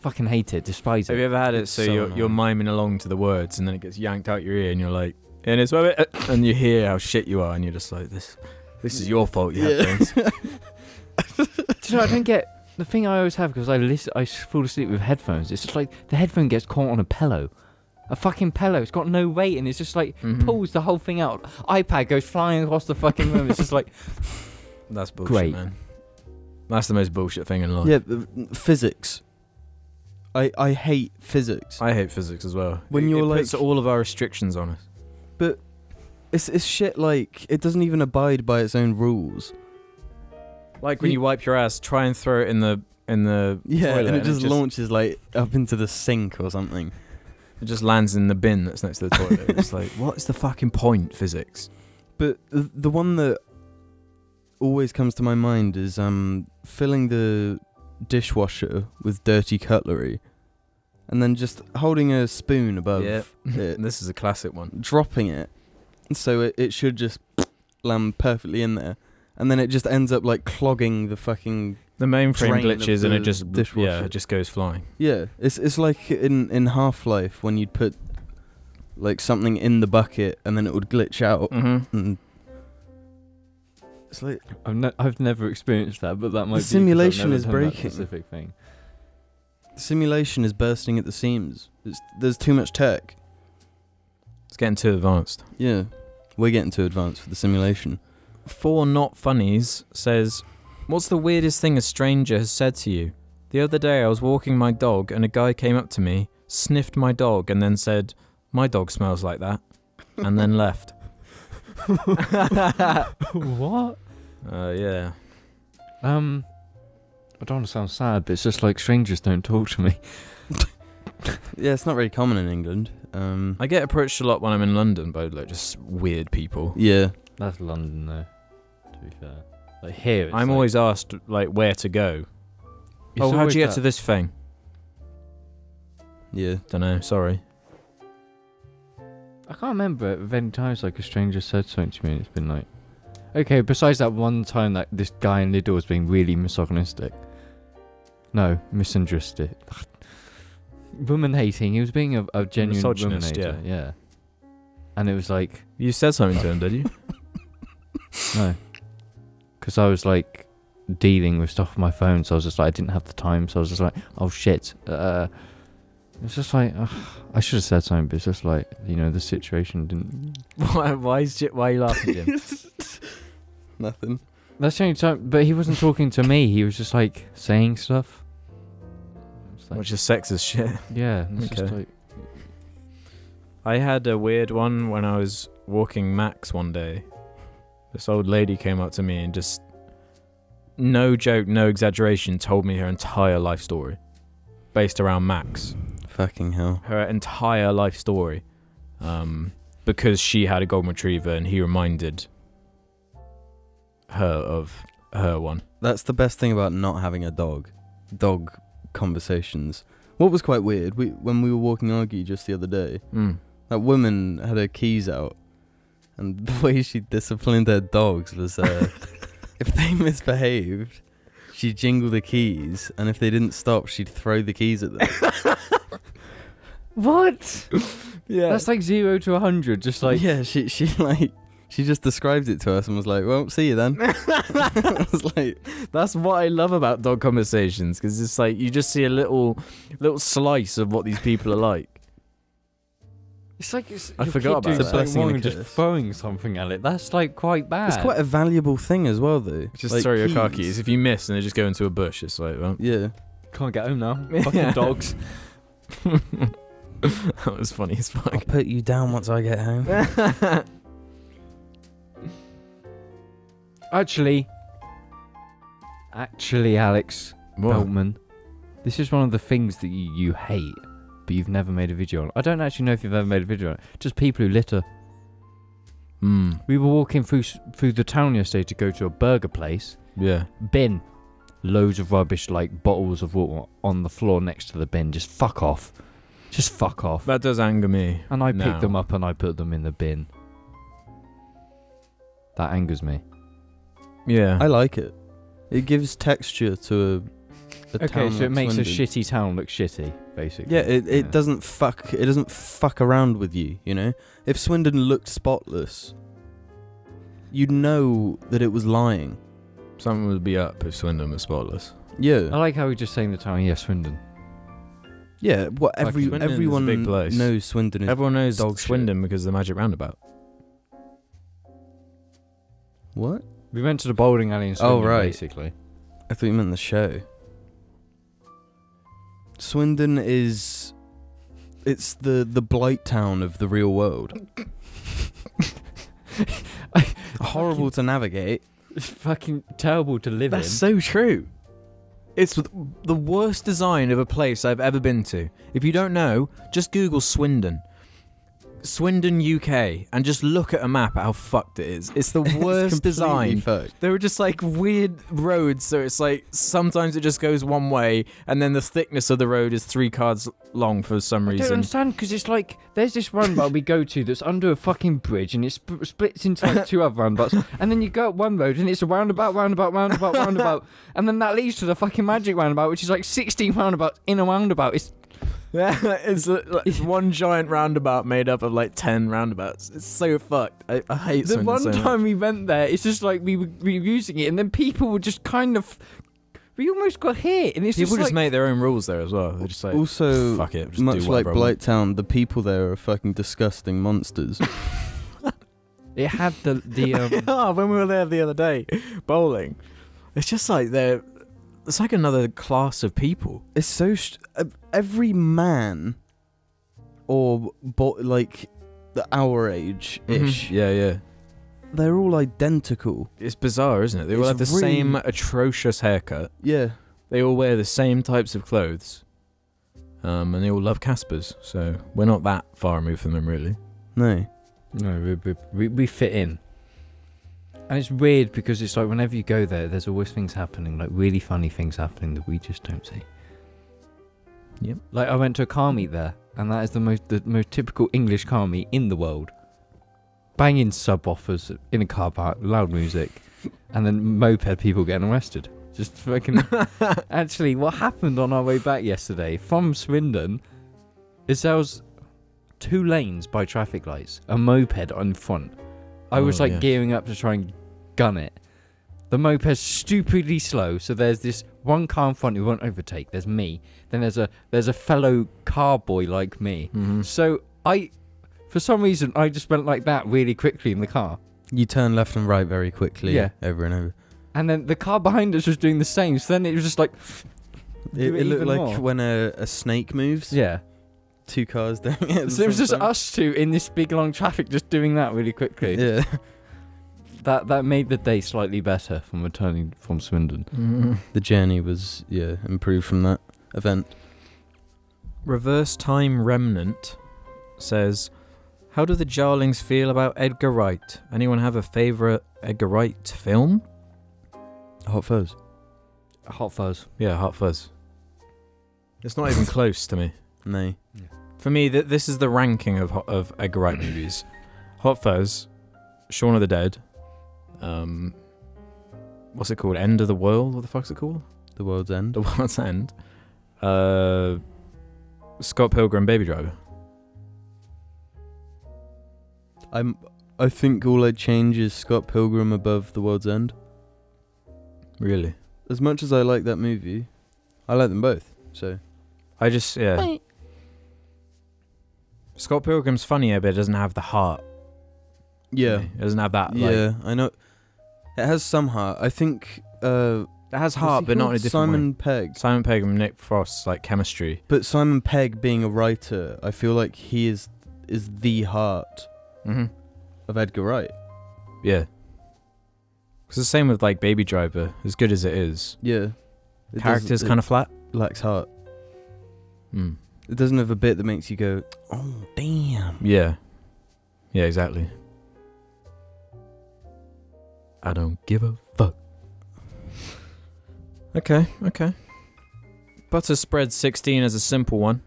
fucking hate it, despise Have you it. ever had it It's so so you're annoying. miming along to the words and then it gets yanked out your ear and you're like, and it's and you hear how shit you are and you're just like, this is your fault, you headphones. Do you know what I don't get? The thing I always have because I fall asleep with headphones. It's just like the headphone gets caught on a pillow. A fucking pillow. It's got no weight and it's just like pulls the whole thing out. iPad goes flying across the fucking room. It's just like That's bullshit, Great. man. That's the most bullshit thing in life. Yeah, physics. I hate physics. I hate physics as well. When you're it puts like- all of our restrictions on us. But it's shit like it doesn't even abide by its own rules. Like when You- you wipe your ass, try and throw it in the Yeah, toilet and it just launches like up into the sink or something. It just lands in the bin that's next to the toilet. It's like, what is the fucking point, physics? But the one that always comes to my mind is filling the dishwasher with dirty cutlery and then just holding a spoon above Yeah. it, This is a classic one. dropping it so it should just land perfectly in there, and then it just ends up like clogging the fucking The mainframe Drain of glitches and it the just dishwasher. it just goes flying. yeah. It's like in Half-Life when you'd put like something in the bucket and then it would glitch out, Mm-hmm. and it's like I've never experienced that, but that might be 'cause I've simulation never is done that breaking. specific thing. the simulation is bursting at the seams. There's too much tech. It's getting too advanced. Yeah, we're getting too advanced for the simulation. 4 Not Funnies says, what's the weirdest thing a stranger has said to you? The other day I was walking my dog and a guy came up to me, sniffed my dog and then said, my dog smells like that, and then left. What? Yeah. I don't want to sound sad, but it's just like strangers don't talk to me. Yeah, it's not very common in England. I get approached a lot when I'm in London by like just weird people. Yeah. That's London, though. To be fair, like here, it's I'm like, always asked like where to go. it's Oh, how'd always you get that- to this thing? Yeah. Don't know. Sorry. I can't remember if any times like a stranger said something to me and it's been like, okay, besides that one time that this guy in Lidl was being really misogynistic. No, misandristic. Woman hating. He was being a genuine woman Misogynist, hater. Yeah. And it was like, You said something to him, did you? no. Because I was like dealing with stuff on my phone, so I was just like, I didn't have the time, so I was just like, oh shit. It's just like, I should have said something, but it's just like, you know, the situation didn't. why are you laughing, Jim? Nothing. That's the only time, but he wasn't talking to me, he was just like saying stuff. It's like, Which is sexist shit. yeah, and it's just Okay. like, I had a weird one when I was walking Max one day. This old lady came up to me and just, no joke, no exaggeration, told me her entire life story. Based around Max. Fucking hell. Her entire life story. Because she had a golden retriever and he reminded her of her one. That's the best thing about not having a dog. Dog conversations. What was quite weird, when we were walking Argy just the other day, that woman had her keys out, and the way she disciplined her dogs was, if they misbehaved, she'd jingle the keys, and if they didn't stop, she'd throw the keys at them. what? Yeah. That's like 0 to 100, just like, yeah, she just described it to us and was like, well, see you then. I was like, That's what I love about dog conversations, because it's like you just see a little slice of what these people are like. it's like it's, I your forgot kid about doing that. It's a blessing something and wrong a and just curse. throwing something at it. That's like quite bad. it's quite a valuable thing as well, though. Just Like throw your car keys. If you miss and they just go into a bush, it's like, well. Yeah. Can't get home now. Yeah. Fucking dogs. That was funny as I'll fuck. put you down once I get home. Actually, Alex Beltman, this is one of the things that you hate, but you've never made a video on. I don't actually know if you've ever made a video on it. Just people who litter. We were walking through the town yesterday to go to a burger place. Yeah. Bin. Loads of rubbish, like bottles of water on the floor next to the bin. Just fuck off. Just fuck off. That does anger me. And I now. picked them up and I put them in the bin. That angers me. Yeah. I like it. It gives texture to a Okay, town so it like makes Swindon. a shitty town look shitty, basically. Yeah, it doesn't fuck around with you, you know? If Swindon looked spotless, you'd know that it was lying. Something would be up if Swindon was spotless. Yeah. I like how we're just saying the town. Yeah, Swindon. Yeah, what Like, Swindon is a everyone big place. knows Swindon is Everyone knows dog shit. Swindon because of the Magic Roundabout. What? We went to the bowling alley in Swindon, right. basically. I thought you meant the show. Swindon is it's the blight town of the real world. Horrible to navigate. It's fucking terrible to live That's in. so true. It's the worst design of a place I've ever been to. If you don't know, just Google Swindon. Swindon, UK, and just look at a map at how fucked it is. It's the It's worst completely design. fucked. There were just like weird roads, so it's like sometimes it just goes one way, and then the thickness of the road is 3 cars long for some I don't reason. understand, because it's like, there's this roundabout we go to that's under a fucking bridge, and it splits into like 2 other roundabouts, and then you go up one road, and it's a roundabout, and then that leads to the fucking magic roundabout, which is like 16 roundabouts in a roundabout. It's it's one giant roundabout made up of like 10 roundabouts. It's so fucked. I hate the Swindon one so much. time we went there, it's just like we were using it, and then people were just kind of, we almost got hit, and it's People just just like, make their own rules there as well. They're just like, Also, fuck it, just much do like whatever I Blight Town, the people there are fucking disgusting monsters. it had the Oh, when we were there the other day, bowling, it's just like it's like another class of people. It's so every man, or like our age ish, Yeah. they're all identical. It's bizarre, isn't it? They all It's have the really- same atrocious haircut. Yeah, They all wear the same types of clothes. and they all love Caspers. So we're not that far removed from them, really. No. No, we fit in. And it's weird because it's like whenever you go there, there's always things happening, like really funny things happening that we just don't see. Yep. Like I went to a car meet there, and that is the most typical English car meet in the world. Banging sub offers in a car park, loud music, and then moped people getting arrested. Just fucking. Actually, what happened on our way back yesterday from Swindon is there was 2 lanes by traffic lights, a moped on front. I was like gearing up to try and gun it. The moped's stupidly slow, so there's this one car in front who won't overtake. There's me. Then there's a fellow car boy like me. Mm-hmm. So for some reason, I just went like that really quickly in the car. You turn left and right very quickly. Yeah. Over and over. And then the car behind us was doing the same. So then it was just like. It looked like more. when a snake moves. Yeah. 2 cars doing it. At the So it was same just time. us 2 in this big long traffic just doing that really quickly. Yeah. That made the day slightly better from returning from Swindon. Mm-hmm. The journey was improved from that event. Reverse Time Remnant says, how do the Jarlings feel about Edgar Wright? Anyone have a favourite Edgar Wright film? Hot Fuzz. Hot Fuzz. Yeah, Hot Fuzz. It's not even close to me. No. For me, this is the ranking of Edgar Wright movies. Hot Fuzz, Shaun of the Dead, what's it called? End of the World? What the fuck's it called? The World's End. The World's End. Scott Pilgrim, Baby Driver. I think all I'd change is Scott Pilgrim above The World's End. Really? As much as I like that movie, I like them both. So I just, yeah. Scott Pilgrim's funnier, but it doesn't have the heart. yeah, It doesn't have that, yeah, I know. It has some heart. I think. it has heart, but not in a different Simon way. Pegg. Simon Pegg and Nick Frost's, like, chemistry. But Simon Pegg being a writer, I feel like he is the heart Mm-hmm. of Edgar Wright. Yeah. It's the same with, like, Baby Driver. As good as it is. Yeah. Character's kind of flat. lacks heart. Mm. It doesn't have a bit that makes you go, oh, damn. Yeah. Yeah, exactly. I don't give a fuck. Okay. Butter Spread 16 is a simple one.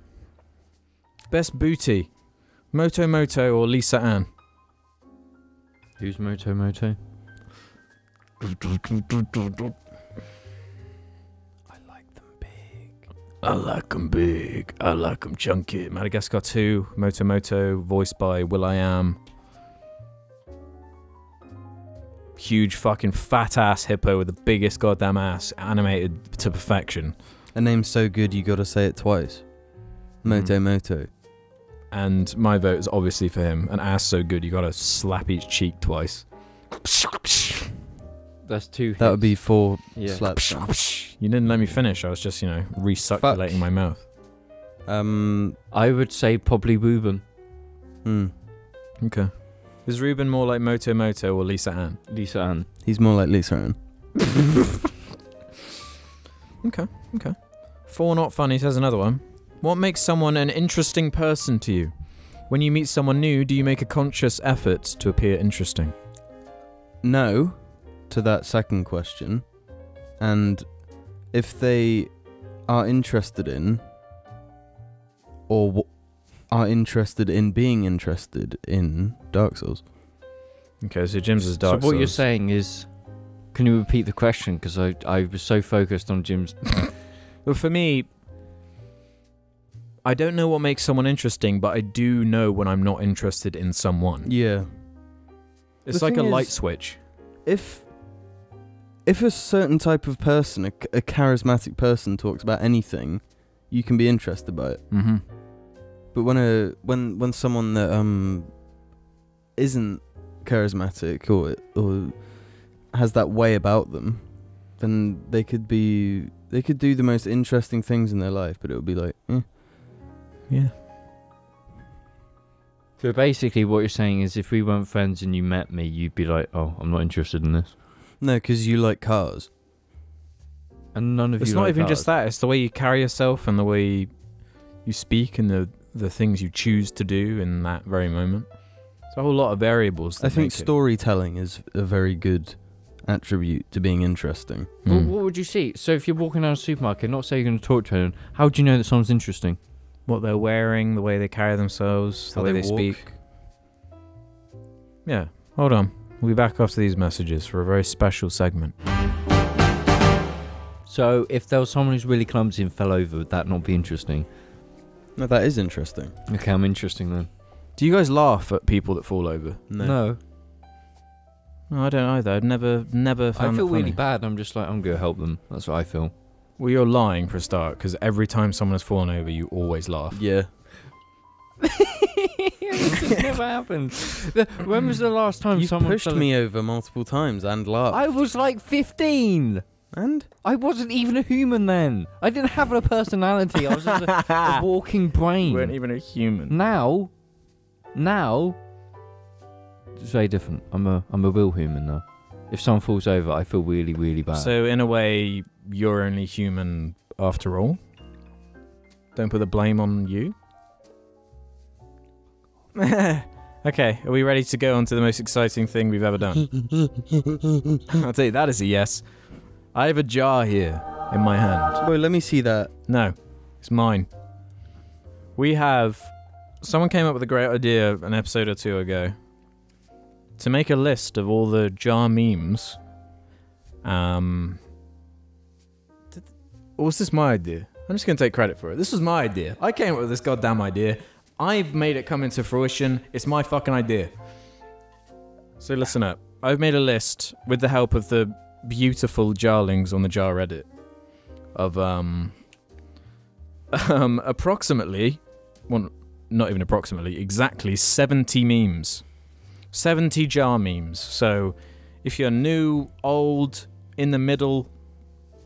Best booty. Moto Moto or Lisa Ann? Who's Moto Moto? I like them big. I like them big. I like them chunky. Madagascar 2, Moto Moto, voiced by will.i.am. Huge fucking fat ass hippo with the biggest goddamn ass, animated to perfection. A name so good you gotta say it twice. Moto Moto. And my vote is obviously for him. An ass so good you gotta slap each cheek twice. That's 2 That would be 4 Yeah. slaps. then. You didn't let me finish. I was just, recirculating my mouth. I would say probably Ruben. Okay. Is Ruben more like Moto Moto or Lisa Ann? Lisa Ann. He's more like Lisa Ann. Okay. Four Not Funny says another one. What makes someone an interesting person to you? When you meet someone new, do you make a conscious effort to appear interesting? No, to that second question. And if they are interested in, or are interested in being interested in Dark Souls. Okay, so Jim's is Dark So what Souls. you're saying is, can you repeat the question? Because I was so focused on Jim's. Well, for me, I don't know what makes someone interesting, but I do know when I'm not interested in someone. Yeah. It's The like a thing light is- switch. If a certain type of person, a charismatic person, talks about anything, you can be interested by it. Mm-hmm. But when someone that isn't charismatic or has that way about them, then they could do the most interesting things in their life, but it would be like, Yeah. So basically, what you're saying is, if we weren't friends and you met me, you'd be like, "Oh, I'm not interested in this." no, because you like cars. And none of It's you. not like even cars. just that. It's the way you carry yourself and the way you speak and the things you choose to do in that very moment. It's a whole lot of variables. That I think make it. storytelling is a very good attribute to being interesting. Well, Mm. what would you see? So if you're walking down a supermarket, not say you're going to talk to anyone, how do you know that someone's interesting? What they're wearing, the way they carry themselves, the How way they they walk. speak. Yeah, hold on. We'll be back after these messages for a very special segment. So if there was someone who's really clumsy and fell over, would that not be interesting? No, that is interesting. Okay, I'm interesting then. Do you guys laugh at people that fall over? No. No, I don't either. I've never I found feel it funny. really bad. I'm just like, I'm going to help them. That's what I feel. Well, you're lying for a start, because every time someone has fallen over, you always laugh. Yeah. This never happened. When was the last time You someone pushed fell me over multiple times and laughed. I was like 15. And? I wasn't even a human then. I didn't have a personality. I was just a walking brain. You weren't even a human. Now, it's very different. I'm a real human now. If someone falls over, I feel really, really bad. So, in a way, you're only human after all? Don't put the blame on you? Okay, are we ready to go on to the most exciting thing we've ever done? I'll tell you, that is a yes. I have a jar here in my hand. Boy, let me see that. No, it's mine. We have... Someone came up with a great idea an episode or two ago to make a list of all the jar memes. Or was this my idea? I'm just going to take credit for it. This was my idea. I came up with this goddamn idea. I've made it come into fruition. It's my fucking idea. So listen up. I've made a list with the help of the beautiful Jarlings on the Jar Reddit of approximately, well, not even approximately, exactly 70 memes. 70 jar memes. So if you're new, old, in the middle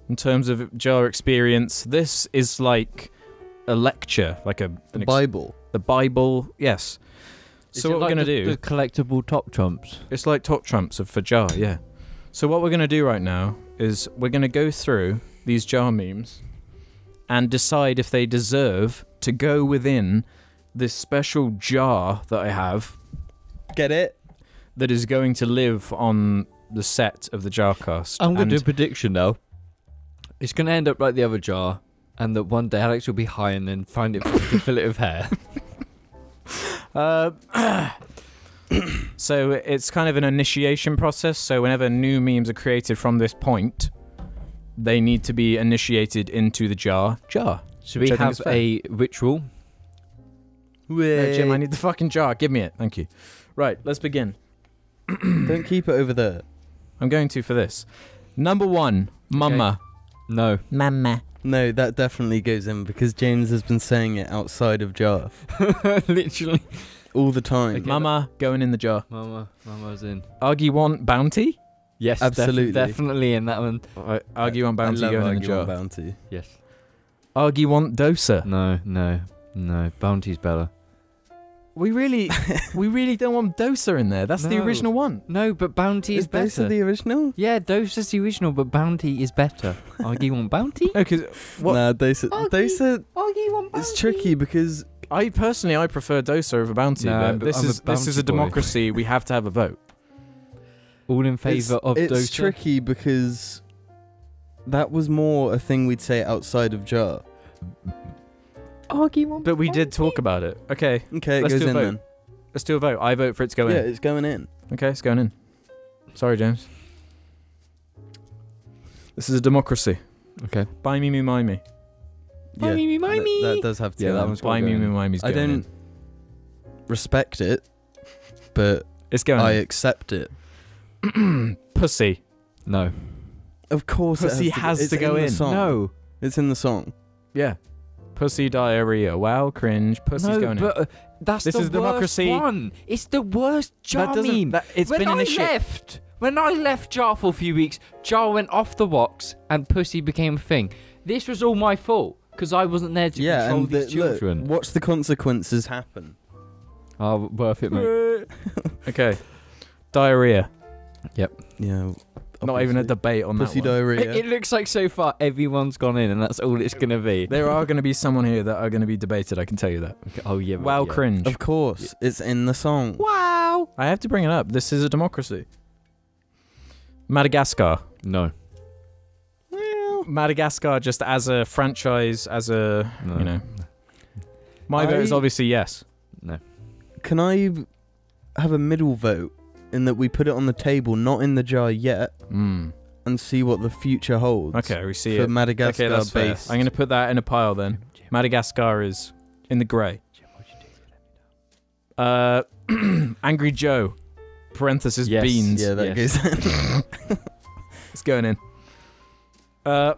in terms of jar experience, this is like a lecture, like the Bible. the Bible. Yes. Is So it what we're like gonna do? the collectible top trumps. It's like top trumps for jar, yeah. So what we're going to do right now is we're going to go through these jar memes and decide if they deserve to go within this special jar that I have Get it? that is going to live on the set of the Jarcast. I'm going to do a And prediction now. It's going to end up like the other jar, and that one day Alex will be high and then find it to fill it with hair. So it's kind of an initiation process. So whenever new memes are created from this point, they need to be initiated into the jar. Should we Which I think have is fair. a ritual? No, Jim, I need the fucking jar. Give me it. Thank you. Right, let's begin. Don't keep it over there. I'm going to for this. Number 1, Mama. No. Mama. No, that definitely goes in because James has been saying it outside of jar Literally. all the time. Okay. Mama going in the jar. Mama's in. Argy want bounty? Yes, Absolutely. definitely in that one. Argy want bounty I love going in the arguing jar. Bounty. Yes. Argy want dosa. No. Bounty's better. We really don't want dosa in there. That's the No. original one. No, but Bounty is Is Dosa better. the original? Yeah, Dosa's the original, but Bounty is better. Argy want Bounty? No, because Nah, Dosa. Dosa Argy want Bounty? is tricky because I prefer dosa over bounty, No, but but this I'm a is Bounty a boy. democracy. We have to have a vote. All in favour of it's Dosa? tricky because that was more a thing we'd say outside of jar. Argy want But we did talk about it. Okay, Okay, it Let's goes do a in vote. then. let's do a vote. I vote for it to go Yeah, in. it's going in. Okay, it's going in. Sorry, James. This is a democracy. Okay. Buy me, my me. Yeah, me, that- me. That does have to. Yeah, go that in. one's Buy me, my me's I going don't in. respect it, but It's going I in. accept it. Pussy. No. Of course, Pussy it has it's to go the in. song. No. It's in the song. Yeah. Pussy diarrhea. Wow, cringe. Pussy's No, going but that's This the is democracy. worst one. It's the worst in. jar meme. It's when been I initiated. when I left Jar for a few weeks, Jar went off the wax and Pussy became a thing. This was all my fault because I wasn't there to Yeah, control and these children. look, watch the consequences happen. Oh, worth it, mate. Okay. Diarrhea. Yeah, Not even a obviously. debate on Pussy that one. diarrhea. It looks like so far everyone's gone in, and that's all it's gonna be. There are going to be someone here that are going to be debated, I can tell you that. Oh yeah. Wow, yeah. cringe. Of course, it's in the song. Wow. I have to bring it up. This is a democracy. Madagascar. No. Madagascar just as a franchise, as a, No. you know. My vote is obviously yes. No. Can I have a middle vote in that we put it on the table, not in the jar yet, Mm. and see what the future holds? Okay, we see for it. Madagascar Okay, that's fair. based. I'm going to put that in a pile then. Madagascar is in the grey. Angry Joe, parenthesis Yes. beans. Yeah, that Yes. goes. It's going in.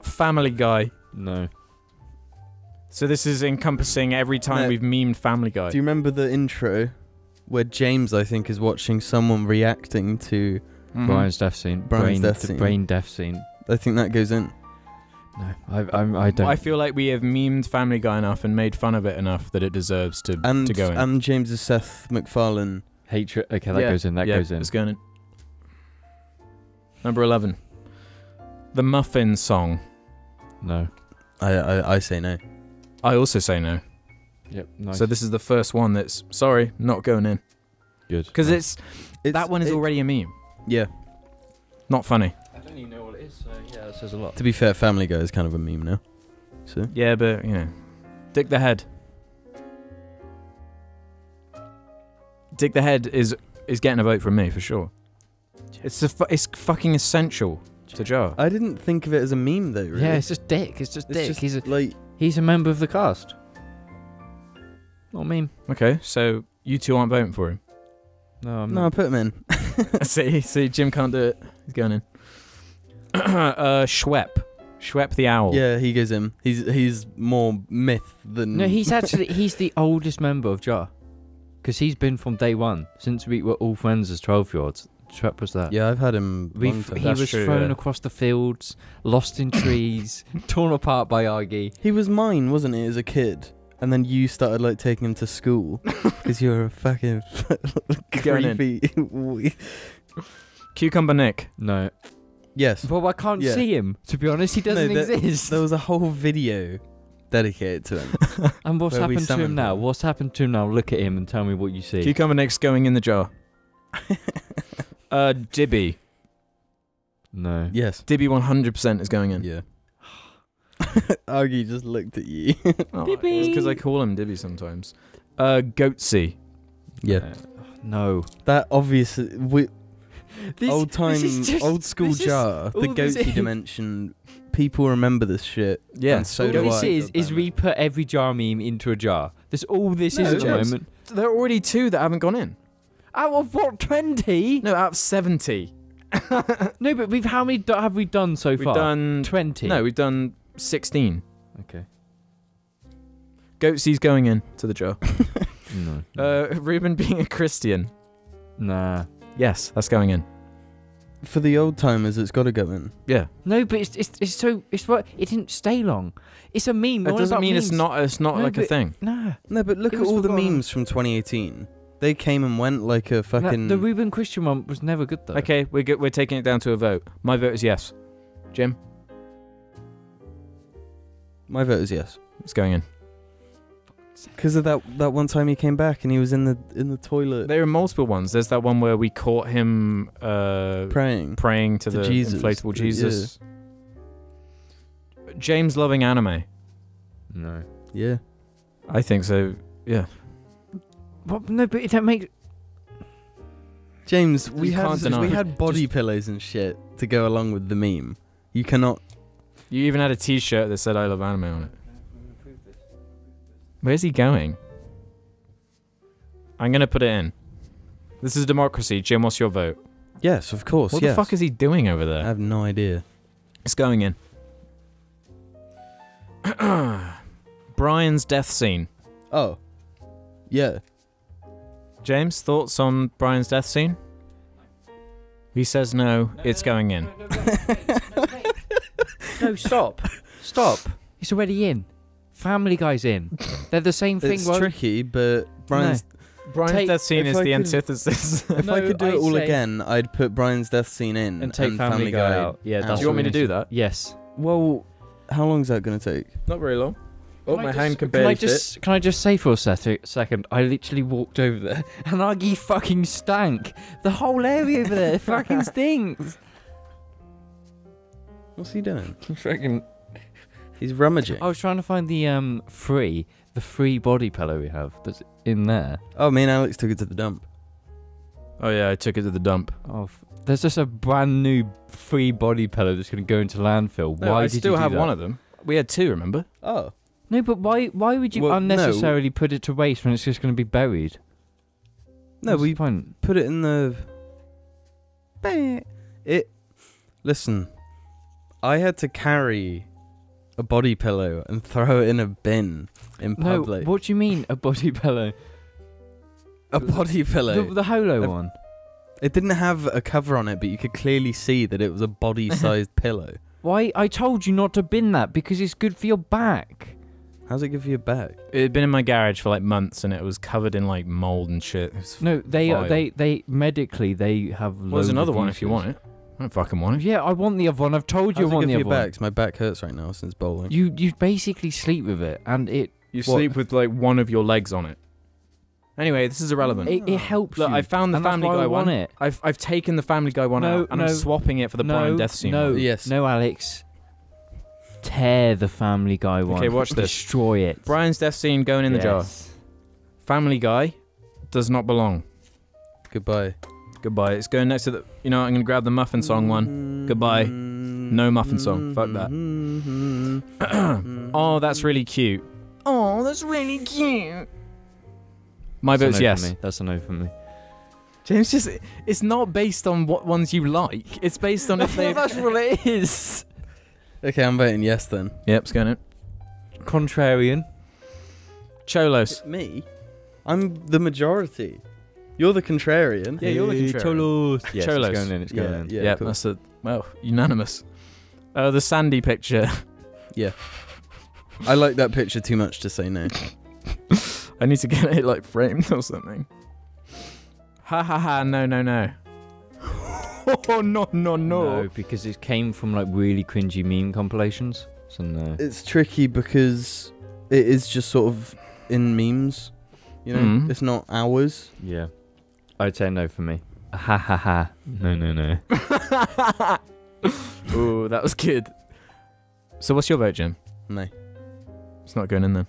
Family Guy. No. So this is encompassing every time No. we've memed Family Guy. Do you remember the intro where James, I think, is watching someone reacting to? Mhm. Brian's death scene. Brian's death the scene. brain death scene. I think that goes in. No, I don't. I feel like we have memed Family Guy enough and made fun of it enough that it deserves to And go in. and James's Seth MacFarlane. Hatred. Okay, that Yeah, goes in. That yeah, goes in. It's going in. Number 11. The Muffin Song. No. I say no. I also say no. Yep. Nice. So this is the first one that's, sorry, not going in. good. Because Nice. that one is already a meme. Yeah. Not funny. I don't even know what it is. So yeah, that says a lot. To be fair, Family Guy is kind of a meme now. So Yeah, but, you know. Dick the Head. Dick the Head is getting a vote from me, for sure. It's fucking essential to Jar. I didn't think of it as a meme though. Really. Yeah, it's just Dick. It's just Dick. just like He's a member of the cast. Not a meme. Okay, so you two aren't voting for him. No, I'm no, I not. put him in. See, Jim can't do it. He's going in. Schwepp the Owl. Yeah, he goes in. He's more myth than. No, he's the oldest member of Jar. Because he's been from day one. Since we were all friends as 12-year-olds. Schwepp was that. Yeah, I've had him. long time. He That's was true, thrown yeah. across the fields, lost in trees, torn apart by Argy. He was mine, wasn't he, as a kid? And then you started like taking him to school because you were a fucking Going in. creepy. Cucumber Nick. No. Yes. Well, I can't Yeah. see him. To be honest, he doesn't exist. There was a whole video dedicated to him. And what's where we happened to him summoned now? him. What's happened to him now? Look at him and tell me what you see. Cucumber Nick's going in the jar. Dibby. No. Yes. Dibby 100% is going in. Yeah. Argy just looked at you. Oh, Dibby. it's because I call him Dibby sometimes. Goatsy. Yeah. No. That obviously This- old time, this is just- old school this is- Jar. The all this goatsy is- dimension. People remember this shit. Yeah. And so all do this I. is we put every Jar meme into a jar. That's all this No, is at the James. moment. There are already 2 that haven't gone in. Out of what, 20? No, out of 70. No, but how many have we done so We've far? done 20. No, we've done 16. Okay. Goatsy's going in to the jar. No. Ruben being a Christian. Nah. Yes, that's going in. For the old timers, it's got to go in. Yeah. No, but it's what it didn't stay long. It's a meme. That doesn't mean it's not No, like a but- thing. Nah. No, but look It at was all the forgotten. memes from 2018. They came and went like a fucking. The Ruben Christian one was never good though. Okay, we're good. We're taking it down to a vote. My vote is yes. Jim, My vote is yes. it's going in. Because of that one time he came back and he was in the toilet There are multiple ones. There's that one where we caught him praying. praying to To the Jesus. inflatable Jesus. James loving anime. No. Yeah. I think so. Yeah. What? No, but it don't make. James, You can't deny we it. had body pillows and shit to go along with the meme. You cannot. You even had a T-shirt that said "I love anime" on it. Where's he going? I'm gonna put it in. This is democracy. Jim, what's your vote? Yes, of course. What yes. the fuck is he doing over I there? have no idea. It's going in. Brian's death scene. Oh. Yeah. James, thoughts on Brian's death scene? He says no, it's going in. No, stop. Stop. It's already in. Family Guy's in. They're the same thing. It's won't- tricky, but Brian's Brian's death scene if is I the could- antithesis. If I No, could do it I'd all say- again, I'd put Brian's death scene in and take Family Guy out. Yeah, out. that's Do you want what me to we do should- that? Yes. Well, how long is that going to take? Not very long. Oh, Can I my just- hand can can I barely just can I just say for a second? I literally walked over there, and Aggie fucking stank. The whole area over there fucking stinks. What's he doing? Fucking. He's rummaging. I was trying to find the free body pillow we have that's in there. Oh, me and Alex took it to the dump. Oh yeah, I took it to the dump. Oh, there's just a brand new free body pillow that's going to go into landfill. No, Why I did still you do have that? one of them. We had two, remember? Oh. No, but why would you Well, no. unnecessarily put it to waste when it's just going to be buried? No, What's we the point? put it in the... Listen, I had to carry a body pillow and throw it in a bin in No, public. what do you mean a body pillow? A body pillow. The holo A- one. It didn't have a cover on it, but you could clearly see that it was a body-sized pillow. Why? I told you not to bin that because it's good for your back. How's it good for your back? It had been in my garage for like months, and it was covered in like mold and shit. It was No, vile. they medically they have. Well, there's loads another of one if you uses. want it. I don't fucking want it. Yeah, I want the other one. I've told you How's I it want good the for other your one. back? 'Cause my back hurts right now since bowling. You basically sleep with it, and it You What? sleep with like one of your legs on it. Anyway, this is irrelevant. it helps Look, you. I found the and that's Family why I Guy want one. it. I've taken the Family Guy one No, out, and no. I'm swapping it for the Brian Death scene. No, one. Yes. no, Alex. Tear the Family Guy one. Okay, watch this. Destroy it. Brian's death scene going in the jar. Yes. Family Guy does not belong. Goodbye. Goodbye. It's going next to the. You know, I'm gonna grab the Muffin Song one. Goodbye. No Muffin Song. Fuck that. Oh, that's really cute. Oh, that's really cute. My That's a vote's no yes. for me. That's a no for me. James, just it's not based on what ones you like. It's based on if they. That's what it is. Okay, I'm voting yes then. Yep, it's going in. Contrarian. Cholos. Me? I'm the majority. You're the contrarian. Yeah, you're the contrarian. Cholos. Yes, Cholos. it's going in. It's going in. Yeah, Yep, cool. that's a unanimous. The Sandy picture. I like that picture too much to say no. I need to get it like framed or something. Ha ha ha! No no no. Oh no no no! No, because it came from like really cringy meme compilations. So no. It's tricky because it is just sort of in memes. You know, Mm. it's not ours. Yeah. I'd say no for me. Ha ha ha. No, no, no. Ooh, that was good. So what's your vote, Jim? No. It's not going in then.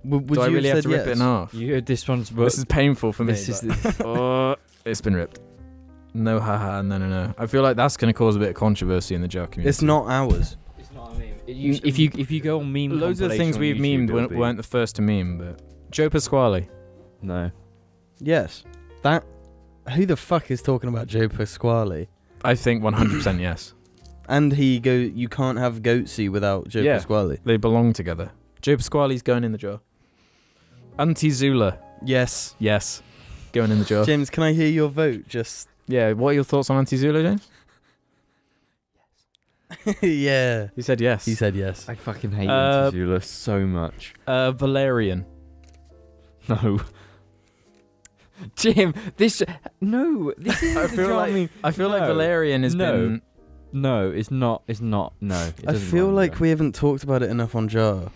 Would Do I you really have said to rip it yes? in half? You heard this one's This is painful for me. This is but- Oh, it's been ripped. No haha, no no no. I feel like that's going to cause a bit of controversy in the jar community. It's not ours. It's not a meme. If you go on meme, Loads of the things we've memed weren't the first to meme, but Joe Pasquale. No. Yes. That. Who the fuck is talking about Joe Pasquale? I think 100% yes. And you can't have Goatsy without Joe Yeah. Pasquale. They belong together. Joe Pasquale's going in the jar. Auntie Zula, Yes. yes, going in the jar. James, can I hear your vote? Just. Yeah, what are your thoughts on Auntie Zula, James? Yeah. He said yes. He said yes. I fucking hate Uh, Zula so much. Valerian. No. Jim, this no, this is I feel like Valerian has No. been. No, it's not. It's not. No. It I doesn't feel belong like there. we haven't talked about it enough on Jar.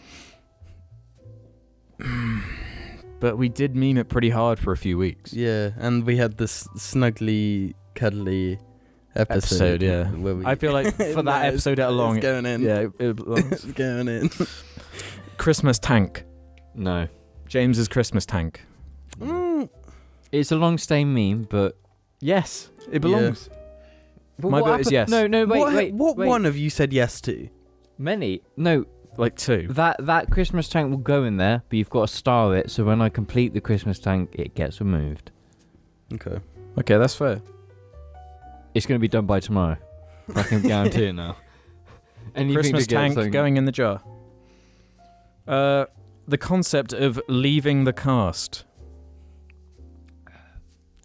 But we did meme it pretty hard for a few weeks. Yeah, and we had this snuggly, cuddly episode. yeah. Where we I feel like for No, that episode it's along, going in. yeah, it belongs. It's going in. Christmas tank. No. James's Christmas tank. It's a long stay meme, but Yes, it belongs. But My what vote is happened- yes. No, no, wait, what wait. one have you said yes to? Many. No, Like two. that Christmas tank will go in there, but you've got to star it. So when I complete the Christmas tank, it gets removed. Okay. Okay, that's fair. It's going to be done by tomorrow. I can guarantee it now. Anything Christmas to get tank something- going in the jar. The concept of leaving the cast.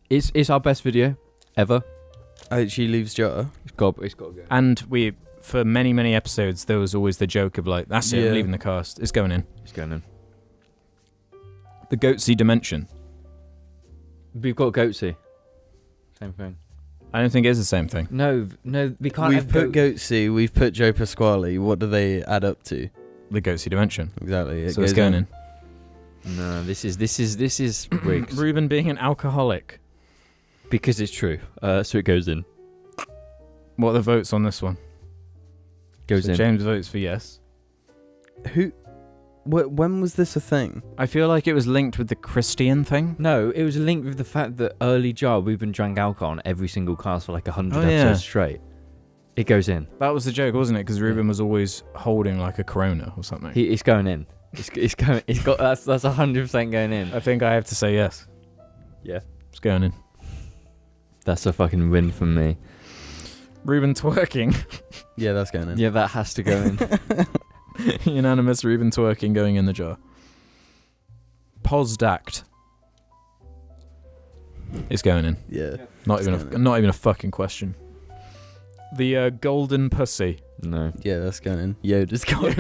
It's our best video ever. She leaves Jar. It's got to go. And we, for many, many episodes, there was always the joke of like, that's it, Yeah. leaving the cast. It's going in. It's going in. The Goatsy dimension. We've got Goatsy. Same thing. I don't think it is the same thing. No, we can't We've have put Goatsy, we've put Joe Pasquale. What do they add up to? The Goatsy dimension. Exactly. So it's going in. No, this is rigged. Ruben being an alcoholic. Because it's true. So it goes in. What are the votes on this one? Goes So in. James votes for yes. Who? When was this a thing? I feel like it was linked with the Christian thing. No, it was linked with the fact that early Jar Ruben drank alcohol on every single cast for like 100 Oh, episodes yeah. straight. It goes in. That was the joke, wasn't it? Because Ruben was always holding like a Corona or something. It's going in. It's going. It's got. That's 100% going in. I think I have to say yes. Yeah. It's going in. That's a fucking win for me. Ruben twerking. Yeah, that's going in. Yeah, that has to go in. Unanimous Ruben twerking going in the jar. Posdact. It's going in. Yeah. Not It's even going in. not even a fucking question. The golden pussy. No. Yeah, that's going in. Yoda's going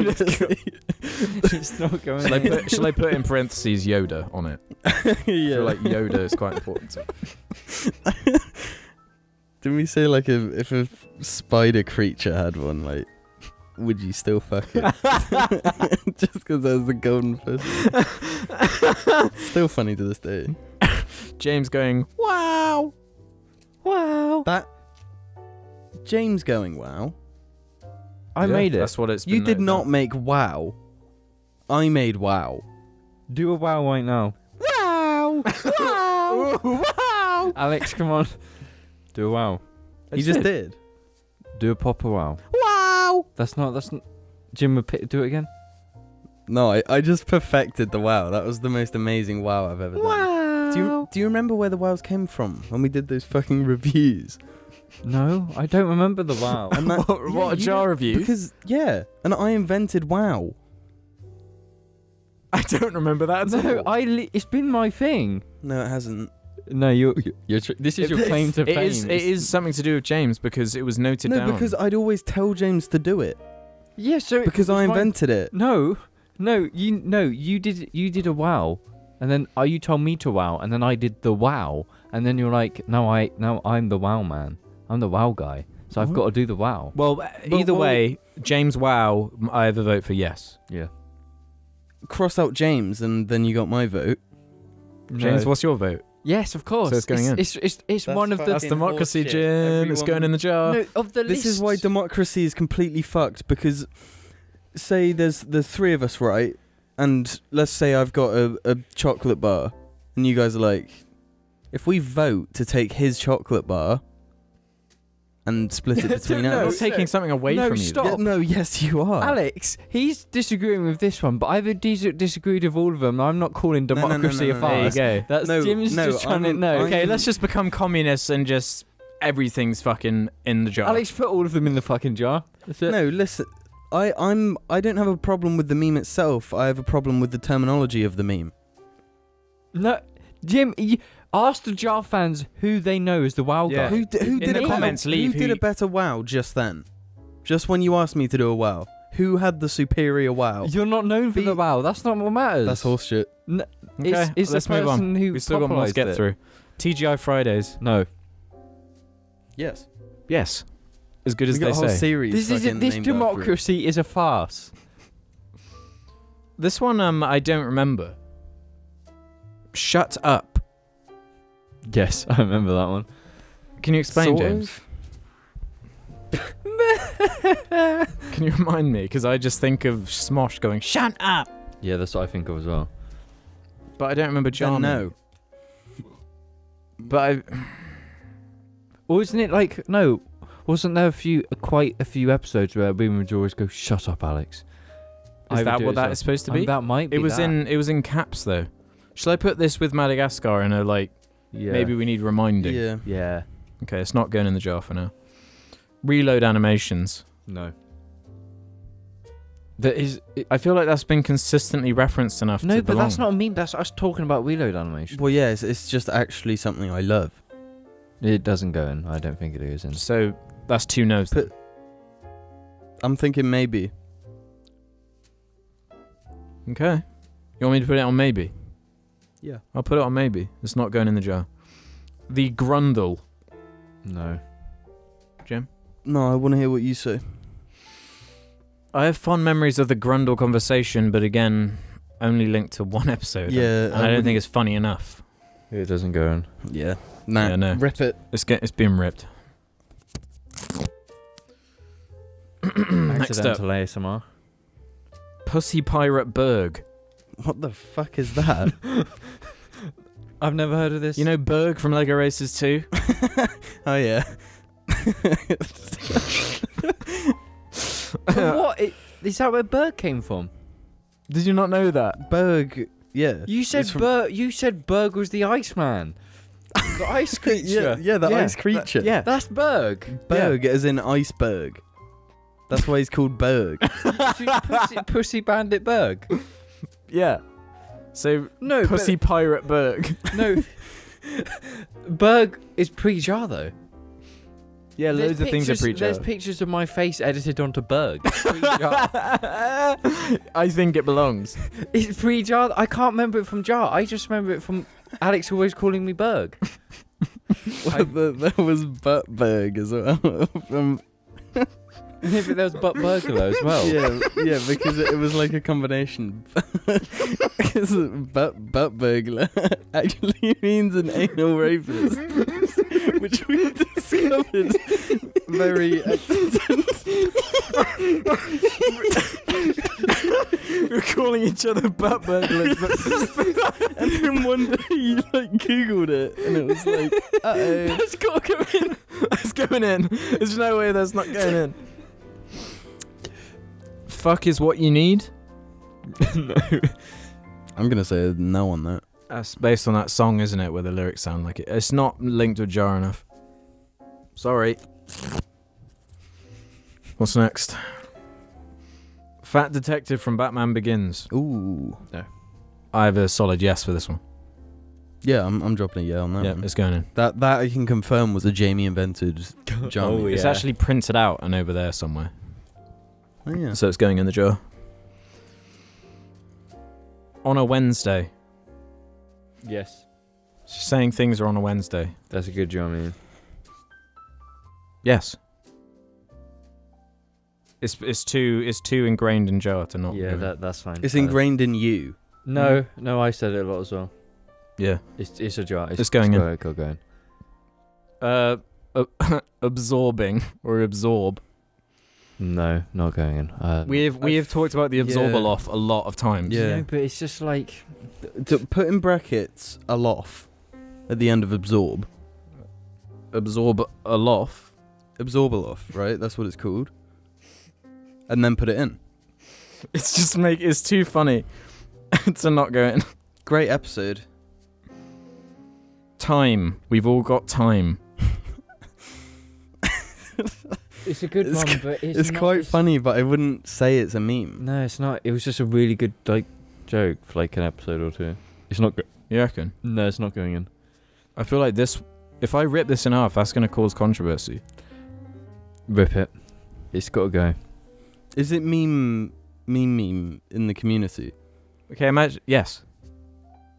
It's not going Shall I in. put, shall I put in parentheses Yoda on it? I Yeah. feel like Yoda is quite important. Didn't we say like if a spider creature had one, like, would you still fuck it? Just because there's the golden pussy. Still funny to this day. James going, wow. Wow. That James going wow. I Yeah, made it. That's what it's You been did noted not down. make wow. I made wow. Do a wow right now. Wow. Wow. Wow. Alex, come on. Do a wow. You just did. Do a proper wow. Wow. That's not. Jim, do it again. No, I just perfected the wow. That was the most amazing wow I've ever done. Wow. Do you remember where the wows came from when we did those fucking reviews? No, I don't remember the wow. And that, What a you jar know, review. Because and I invented wow. I don't remember that at No, all. it's been my thing. No, it hasn't. No, this is your claim to It fame. is something to do with James because it was noted No, down. because I'd always tell James to do it Yeah, so because I it's my- invented it. No, you did a wow, and then you told me to wow, and then I did the wow, and then you're like, no, I'm the wow man. I'm the wow guy, so I've What? got to do the wow. Well, either way, James wow, I have a vote for yes. Yeah. Cross out James, and then you got my vote. James, what's your vote? Yes, of course. So it's going in. It's That's one of the That's Fucking democracy, horseshit. Jim. It's Everyone- going in the jar. no, of the This is why lists. democracy is completely fucked. Because, say there's three of us, right? And let's say I've got a chocolate bar, and you guys are like, if we vote to take his chocolate bar and split it between No, I'm us. not taking something away No, from you. stop. Yeah, no, yes, you are. Alex, he's disagreeing with this one, but I've disagreed with all of them. I'm not calling no, no, democracy a no, no, There you farce. go. That's No, Jim's no, just trying to I'm- know. I'm- Okay, let's just become communists and just everything's fucking in the jar. Alex, put all of them in the fucking jar. That's it. No, listen. I don't have a problem with the meme itself. I have a problem with the terminology of the meme. No, Jim, ask the jar fans who they know as the wow Yeah. guy. Who In did the a comments, better, leave who did who- a better wow just then? Just when you asked me to do a wow. Who had the superior wow? You're not known for Be- the wow. That's not what matters. That's horseshit. Okay, It's let's the move on. person who We've still got more to popularised get it. through. TGI Fridays. No, Yes. Yes. As good We as got they a whole say. series. this fucking this named after it. democracy is a farce. This one, I don't remember. Shut up. Yes, I remember that one. Can you explain, Sort James? Can you remind me? Because I just think of Smosh going, shut up! Yeah, that's what I think of as well. But I don't remember Then John. no. But I... Or isn't it like no? Wasn't there quite a few episodes where we would always go, "Shut up, Alex"? Is that what that is supposed to be? That might be. It was that. in caps though. Shall I put this with Madagascar and Yeah. maybe we need reminding? Yeah. Yeah. Okay, it's not going in the jar for now. Reload animations. No. That is. I feel like that's been consistently referenced enough No, to but belong. that's not a meme. That's us talking about reload animation. Well, yeah, it's just actually something I love. It doesn't go in. I don't think it goes in. So that's 2 no's. But- I'm thinking maybe. Okay. You want me to put it on maybe? Yeah. I'll put it on maybe. It's not going in the jar. The Grundle. No. Jim? No, I want to hear what you say. I have fond memories of the Grundle conversation, but again, only linked to one episode. Yeah, And I don't think it's funny enough. It doesn't go in. Yeah. Nah, Yeah, no. rip it. It's being ripped. Next up, Accidental ASMR. Pussy Pirate Berg. What the fuck is that? I've never heard of this. You know Berg from Lego Racers 2? Oh, yeah. What? Is that where Berg came from? Did you not know that? Berg, yeah. You said It's from- Berg. You said Berg was the Iceman. The ice creature. Yeah, the ice creature. Yeah. That's Berg. Berg as in iceberg. That's why he's called Berg. Pussy Bandit Berg. Yeah. So, No, Pussy Pirate Berg. No. Berg is pre-Jar though. Yeah, There's loads of things are pictures- pre-Jar. There's pictures of my face edited onto Berg. Pre-Jar. I think it belongs. It's pre-Jar. I can't remember it from Jar. I just remember it from Alex always calling me Berg. Well, there was Buttberg as well. From Yeah, but there was Butt Burglar as well. yeah, because it was like a combination. Because butt burglar actually means an anal rapist, which we discovered very We're calling each other butt burglars. And then one day you like googled it, and it was like, uh-oh. That's got to go in. That's going in. There's no way that's not going in. Fuck is what you need. No. I'm gonna say no on that. That's based on that song, isn't it? Where the lyrics sound like it. It's not linked to Jar enough. Sorry. What's next? Fat Detective from Batman Begins. Ooh. I have a solid yes for this one. Yeah, I'm dropping a yeah on that Yeah, one. it's going in. That I can confirm was a Jamie invented jar. Oh, It's yeah. actually printed out and over there somewhere. Oh, yeah. So it's going in the jar. On a Wednesday. Yes. Saying things are on a Wednesday. That's a good job, man. Yes. It's too ingrained in Jar to not. Yeah, do it. that's fine. It's ingrained in you. No, I said it a lot as well. Yeah. It's a jar. It's going in. Go in. Absorbing or absorb. No, not going in. We have talked about the yeah. Absorbaloff a lot of times. Yeah. No, but it's just like To put in brackets aloff at the end of absorb. Absorb aloff. Absorbaloff, right? That's what it's called. And then put it in. It's too funny to not go in. Great episode. Time. We've all got time. it's a good It's one, but It's not, quite funny, but I wouldn't say it's a meme. No, it's not. It was just a really good like joke for like an episode or two. It's not. You reckon? No, it's not going in. I feel like this. If I rip this in half, that's going to cause controversy. Rip it. It's got to go. Is it meme in the community? Okay, imagine. Yes.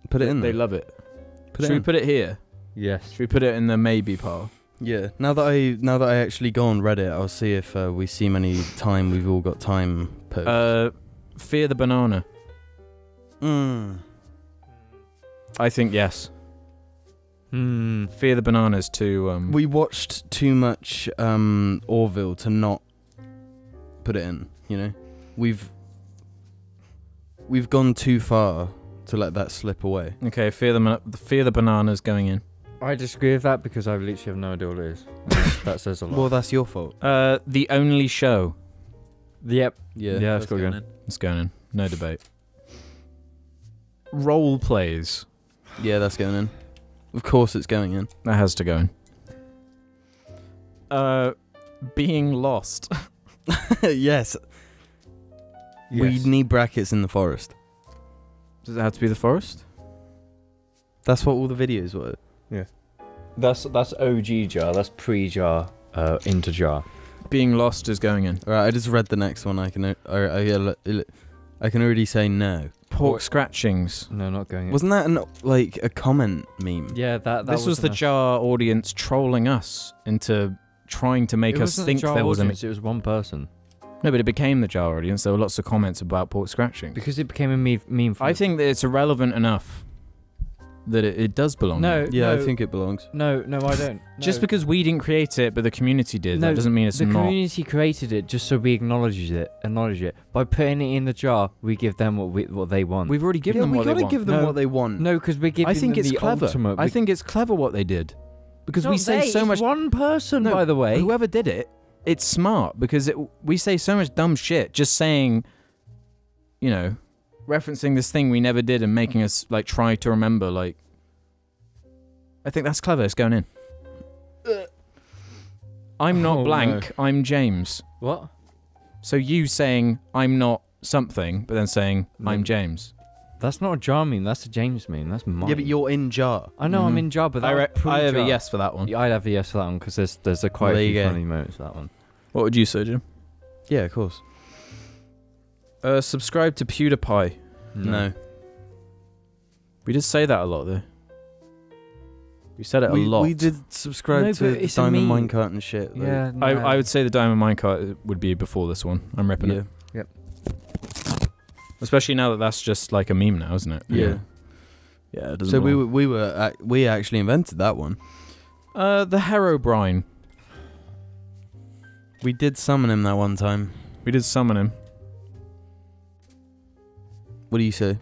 Put it in They there. love it. Put Should it we in. put it here? Yes. Should we put it in the maybe pile? Yeah. Now that I actually go on Reddit, I'll see if we see many time we've all got time posts. Fear the Banana. I think yes. Fear the Banana is too. We watched too much Orville to not put it in. You know, we've gone too far to let that slip away. Okay, Fear the Banana is going in. I disagree with that because I literally have no idea what it is. That says a lot. Well, that's your fault. The Only Show. Yep. Yeah. Yeah, it's got to go in. It's going in. No debate. Role plays. Yeah, that's going in. Of course, it's going in. That has to go in. Being lost. Yes. We need brackets in the forest. Does it have to be the forest? That's what all the videos were. That's OG jar. That's pre-jar. Into jar. Being lost is going in. All right, I just read the next one. I can already say no. pork scratchings. No, not going. Wasn't that like a comment meme? Yeah, that This was the wasn't a- jar audience trolling us into trying to make It us wasn't think the jar there was audience, it was one person. No, but it became the jar audience. There were lots of comments about pork scratching. Because it became a meme for I think that it's irrelevant enough that it does belong. No, Yeah, no, I think it belongs. No, I don't. Just No. because we didn't create it, but the community did, No, that doesn't mean it's the not. community created it just so we acknowledge it. By putting it in the jar, we give them what they want. We've already given them we what they gotta want. give them No. what they want. No, because we're giving I think them it's the clever. ultimate. I think it's clever what they did. Because we Not say they, so it's much. one person, No, by the way. Whoever did it, it's smart because we say so much dumb shit just saying, you know, referencing this thing we never did and making us like try to remember. Like, I think that's clever. It's going in. I'm not Oh, blank. I'm James. What? So you saying I'm not something, but then saying I'm No. James. That's not a jar meme. That's a James meme. That's mine. Yeah, but you're in jar. I know I'm Mhm. in jar, but I that have a pre-jar. yes for that one. Yeah, I'd have a yes for that one because there's a quite Well, a there you few go. funny moments for that one. What would you say, Jim? Yeah, of course. Subscribe to PewDiePie. No. We did say that a lot, though. We said it a We, lot. we did subscribe No, to but the it's a Diamond meme. Minecart and shit. like- Yeah, no. I would say the Diamond Minecart would be before this one. I'm repping Yeah. it. Especially now that that's just like a meme now, isn't it? Yeah. Yeah. It doesn't So belong. we actually invented that one. The Herobrine. We did summon him that one time. We did summon him. What do you say?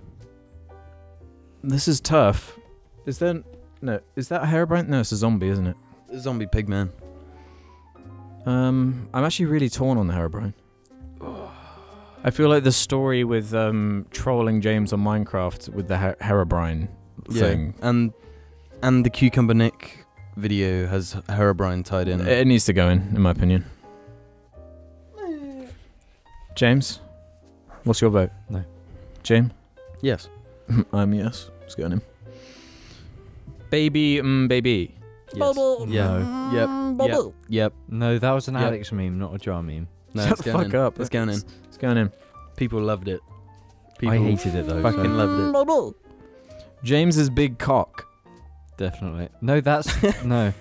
This is tough. Is there... No. Is that a Herobrine? No, it's a zombie, isn't it? Zombie Pigman. I'm actually really torn on the Herobrine. I feel like the story with trolling James on Minecraft with the Herobrine thing. And the Cucumber Nick video has Herobrine tied in. It needs to go in my opinion. James, what's your vote? No. Jim? Yes. Yes. It's going in. Baby, baby. Yes. No. Yep. No, that was an Yep. Alex meme, not a jar meme. No, Shut it's the going fuck in. up. It's going in. It's going in. People loved it. I hated it though. Fucking so loved it. James's big cock. definitely. No, that's no.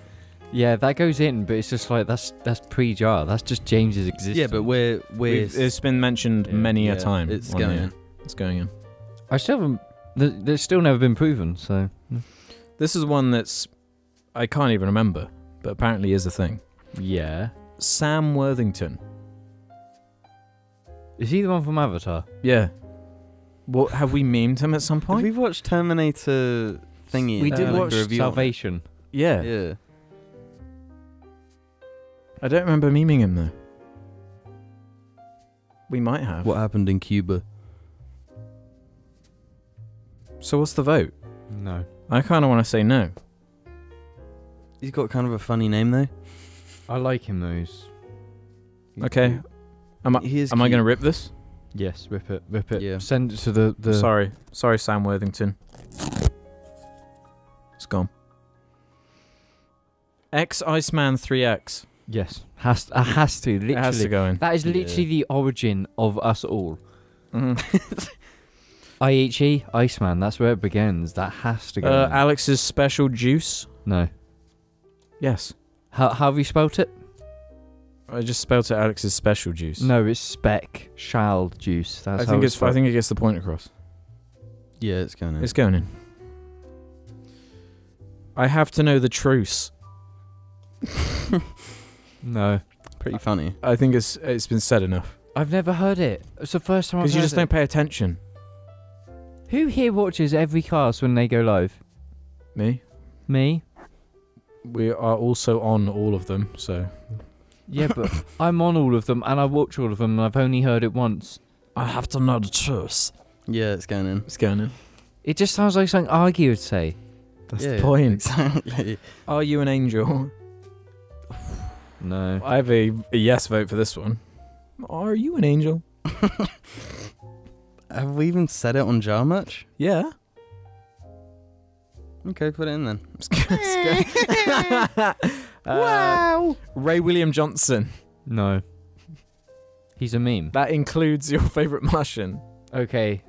Yeah, that goes in, but it's just like that's pre-jar. That's just James's existence. Yeah, but we're It's been mentioned Yeah. many a yeah, time. It's on going here. in. It's going in. I still haven't. There's still never been proven. So This is one that's I can't even remember, but apparently is a thing. yeah, Sam Worthington. is he the one from Avatar? Yeah. What have we memed him at some Did point? we watch Terminator thingy? We did like watch a review on it? Salvation. Yeah. Yeah. I don't remember memeing him though. We might have. What happened in Cuba? So what's the vote? No. I kind of want to say no. He's got kind of a funny name though. I like him though. He's Okay. Am I He is am I cute. going to rip this? Yes, rip it, rip it. Yeah. Send it to the. Sorry, Sam Worthington. It's gone. X Iceman 3X. Yes, has to. Literally, It has to go in. that is Yeah. literally the origin of us all. Mhm. IHE, Iceman. That's where it begins. That has to go. in. Alex's special juice. No. Yes. How have you spelt it? I just spelled it Alex's special juice. No, it's spec shall juice. That's I how think it's I spelled. think it gets the point across. Yeah, it's going in. It's going in. I have to know the truce. No, Pretty funny. I think it's been said enough. I've never heard it. It's the first time I've Because you heard just don't pay attention. Who here watches every cast when they go live? Me? Me? We are also on all of them, so Yeah, but I'm on all of them and I watch all of them and I've only heard it once. I have to know the truth. Yeah, it's going in. It's going in. It just sounds like something Argy would say. That's Yeah, the point. Exactly. Are you an angel? No. I have a yes vote for this one. Are you an angel? Have we even said it on jar much? Yeah. Okay, put it in then. Wow. Ray William Johnson. No. He's a meme. That includes your favourite Martian. Okay.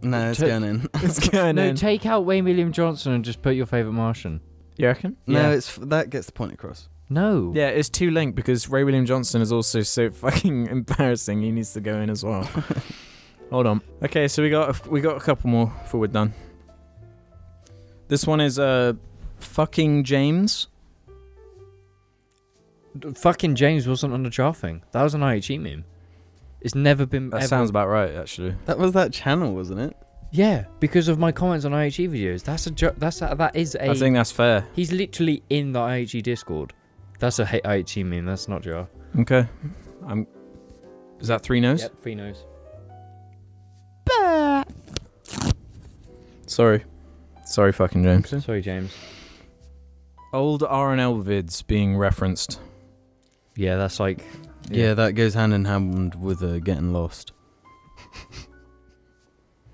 No, it's Ta- going in. It's going No, in. take out Wayne William Johnson and just put your favourite Martian. You reckon? No, Yeah. that gets the point across. No. Yeah, it's too linked because Ray William Johnson is also so fucking embarrassing. He needs to go in as well. Hold on. Okay, so we got a couple more before we're done. This one is fucking James. Fucking James wasn't on the jar thing. That was an IHE meme. It's never been. That ever... sounds about right, actually. That was that channel, wasn't it? Yeah, because of my comments on IHE videos. That is a. I think that's fair. He's literally in the IHE Discord. That's a IHE meme. That's not jar. Okay. Is that 3 no's? Yep, 3 no's. Sorry, fucking James. Sorry, James. Old RNL vids being referenced. Yeah, that's like. Yeah, that goes hand in hand with getting lost.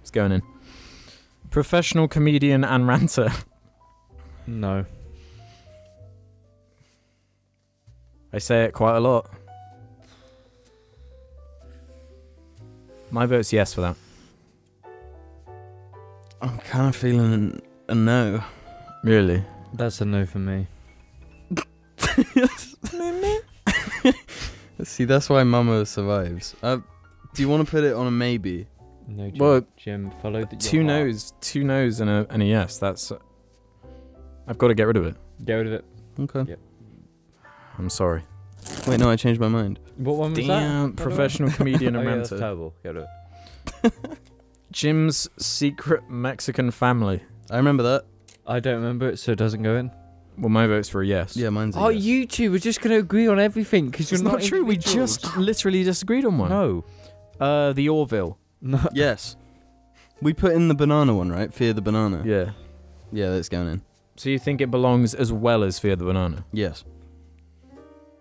It's going in. Professional comedian and ranter. No. I say it quite a lot. My vote's yes for that. I'm kind of feeling a no. Really? That's a no for me. See, that's why Mama survives. Do you want to put it on a maybe? No, Jim. Well, Jim, follow the. 2 no's and a yes. That's. I've got to get rid of it. Get rid of it. Okay. Yep. I'm sorry. Wait, no, I changed my mind. What one was Damn, that? professional comedian Oh, and yeah, that's ranter. terrible. Get rid of it. Jim's secret Mexican family. I remember that. I don't remember it, so it doesn't go in. Well, my vote's for a yes. Yeah, mine's a Oh, yes. you two are just going to agree on everything because you're It's not true. We individuals. just literally disagreed on one. No. The Orville. No. Yes. We put in the banana one, right? Fear the banana. Yeah. Yeah, that's going in. So you think it belongs as well as Fear the Banana? Yes.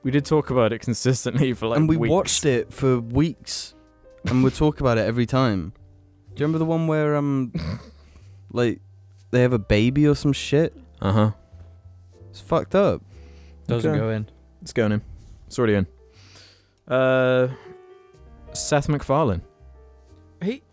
We did talk about it consistently for like And we weeks. watched it for weeks. And we'll talk about it every time. Do you remember the one where, like, they have a baby or some shit? Uh-huh. It's fucked up. Doesn't Okay. go in. It's going in. It's already in. Seth MacFarlane.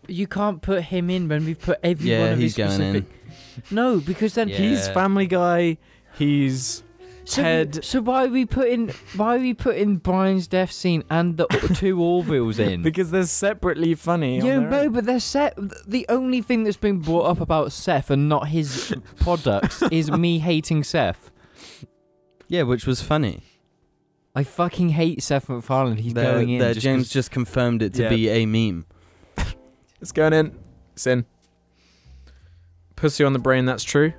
You can't put him in when we've put every one Yeah, of he's his going in. specific... No, because then... Yeah. He's Family Guy. He's Ted. So why are we putting Brian's death scene and the 2 Orvilles in? Because they're separately funny. on Yeah, their no, own. but they're set. The only thing that's been brought up about Seth and not his products is me hating Seth. Yeah, which was funny. I fucking hate Seth MacFarlane. He's There- going in. there, just James 'cause- just confirmed it to Yeah. be a meme. It's going in. It's in. Pussy on the brain, that's true.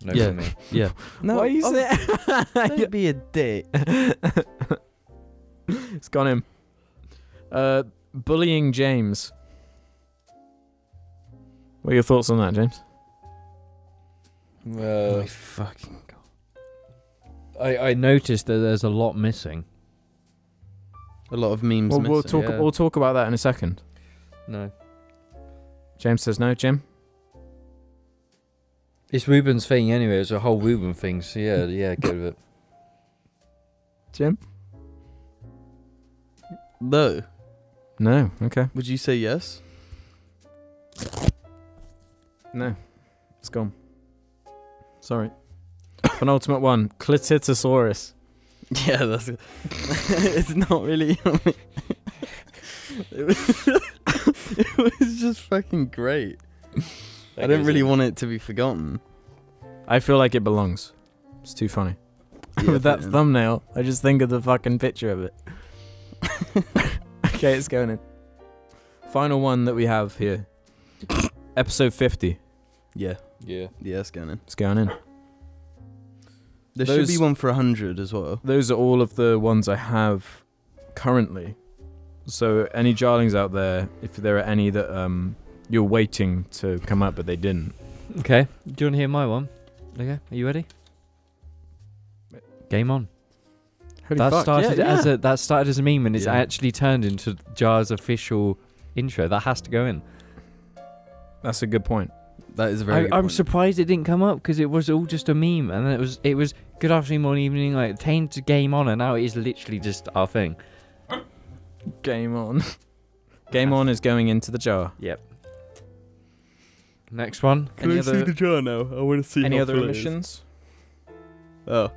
No Yeah. for me. Yeah. No, Why you say don't be a dick. It's gone in. Bullying James. What are your thoughts on that, James? Oh my fucking god. I noticed that there's a lot missing. A lot of memes Well, missing. yeah. we'll talk about that in a second. No. James says no. Jim? It's Ruben's thing anyway. It's a whole Ruben thing. So yeah, get rid of it. Jim? No. No. Okay. Would you say yes? No. It's gone. Sorry. Penultimate one. Clititosaurus. Yeah, that's. It's not really. It was just fucking great. I didn't really want it to be forgotten. I feel like it belongs. It's too funny. Yeah, With that but- thumbnail, I just think of the fucking picture of it. Okay, it's going in. Final one that we have here. Episode 50. Yeah, Yeah. yeah, it's going in. It's going in. There should be Those- one for 100 as well. Those are all of the ones I have currently. So any Jarlings out there, if there are any that you're waiting to come up but they didn't. Okay. Do you want to hear my one? Okay. Are you ready? Game on. Holy That fuck, started yeah. that started as a meme and it's Yeah. actually turned into Jar's official intro. That has to go in. That's a good point. That is a very. good I'm point. surprised it didn't come up because it was all just a meme, and then it was good afternoon, morning, evening, like changed to game on, and now it is literally just our thing. Game on. Game on is going into the jar. Yep. Next one. Can I see the jar now? I want to see Any how other full it is. omissions? Oh.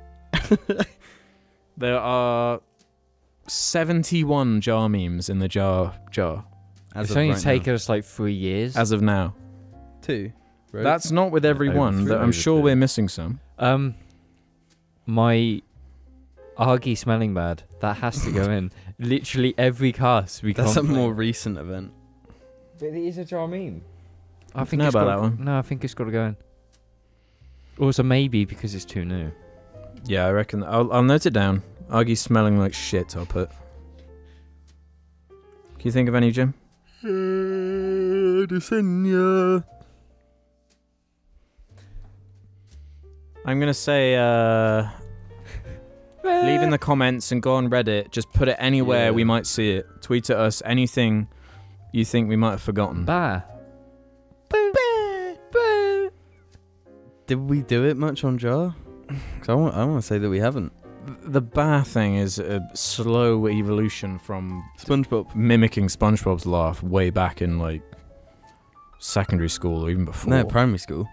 There are 71 jar memes in the jar. As It's of only right taken us like 3 years. As of now. now. 2. Right? That's not with every Over one. three, I'm over sure two. we're missing some. My Argy smelling bad. That has to go in. Literally every cast we That's a can't more play. recent event. But it is a jar meme. I think know it's about gotta- that one. No, I think it's got to go in. Also, maybe because it's too new. Yeah, I reckon. I'll note it down. Argy's smelling like shit, I'll put. Can you think of any, Jim? Desenia. I'm going to say leave in the comments and go on Reddit. Just put it anywhere Yeah. we might see it. Tweet at us anything you think we might have forgotten. Bah. Did we do it much on jar? 'Cause I want to say that we haven't. The bar thing is a slow evolution from SpongeBob. mimicking SpongeBob's laugh way back in like secondary school or even before. No, primary school.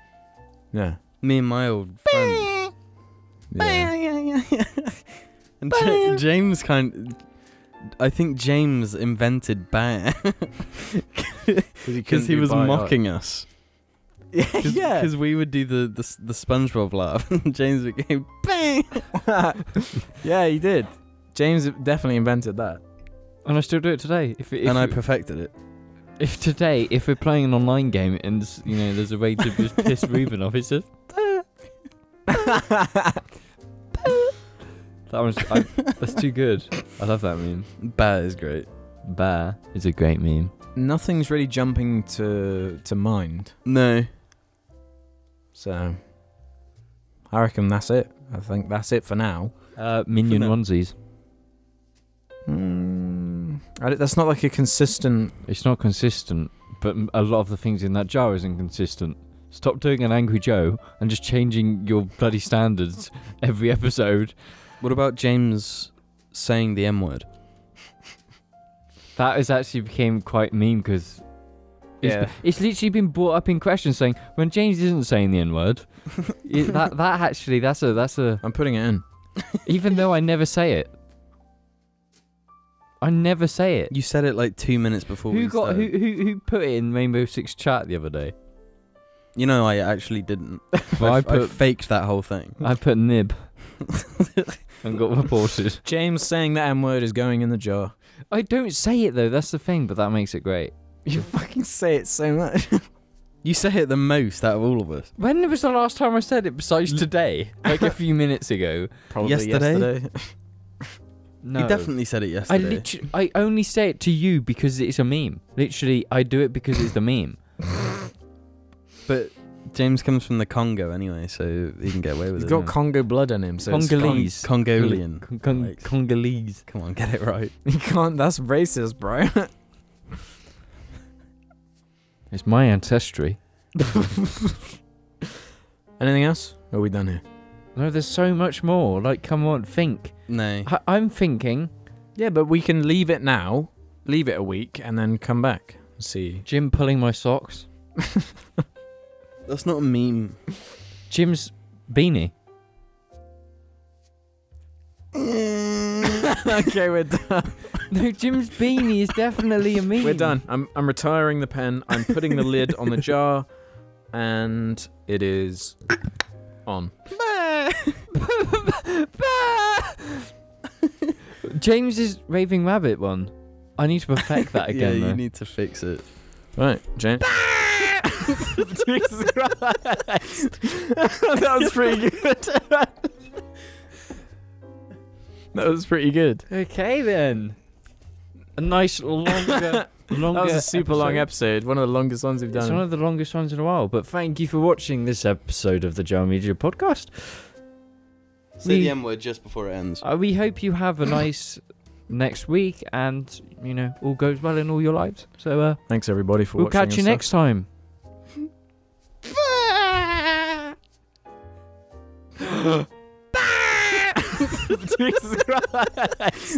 Yeah. Me and my old friend. Yeah. And James I think James invented bear because he was mocking us. Yeah. Because we would do the SpongeBob laugh, and James became bang. Yeah, he did. James definitely invented that. And I still do it today. And I perfected it. If we're playing an online game and there's a way to just piss Ruben off, it's just that's too good. I love that meme. Bear is great. Bear is a great meme. Nothing's really jumping to mind. No. So I reckon that's it. I think that's it for now. Minion For now. onesies. That's not like a consistent. It's not consistent, but a lot of the things in that jar isn't consistent. Stop doing an Angry Joe and just changing your bloody standards every episode. What about James saying the M word? That has actually became quite meme because Yeah. it's literally been brought up in questions saying when James isn't saying the N word. That's a I'm putting it in. even though I never say it. I never say it. You said it like 2 minutes before we started. Who put it in Rainbow Six chat the other day? You know, I actually didn't. Well, I I faked that whole thing. I put nib and got reported. James saying the M word is going in the jar. I don't say it though. That's the thing, but that makes it great. You fucking say it so much. You say it the most out of all of us. When was the last time I said it besides today? Like a few minutes ago. Probably Yesterday? No. You definitely said it yesterday. I only say it to you because it's a meme. Literally, I do it because it's the meme. But James comes from the Congo anyway, so he can get away with He's it. got Congo blood in him, so it's Congolese. Congolian. Like- Congolese. Come on, get it right. You can't. That's racist, bro. It's my ancestry. Anything else? Or are we done here? No, there's so much more. Like, come on, think. No. I'm thinking. Yeah, but we can leave it now, leave it a week, and then come back. See. Jim pulling my socks. That's not a meme. Jim's beanie. Okay, we're done. No, Jim's beanie is definitely a meme. We're done. I'm retiring the pen. I'm putting the lid on the jar, and it is on. James's raving rabbit one. I need to perfect that Yeah, again. you though. need to fix it. Right, James. Jesus Christ. That was pretty good. That was pretty good. Okay then. A nice longer. That was a super long episode. One of the longest ones we've It's done. one of the longest ones in a while. But thank you for watching this episode of the Jar Media podcast. Say the M word just before it ends. We hope you have a nice next week, and all goes well in all your lives. So Thanks everybody for we'll watching. catch you next time. Jesus Christ.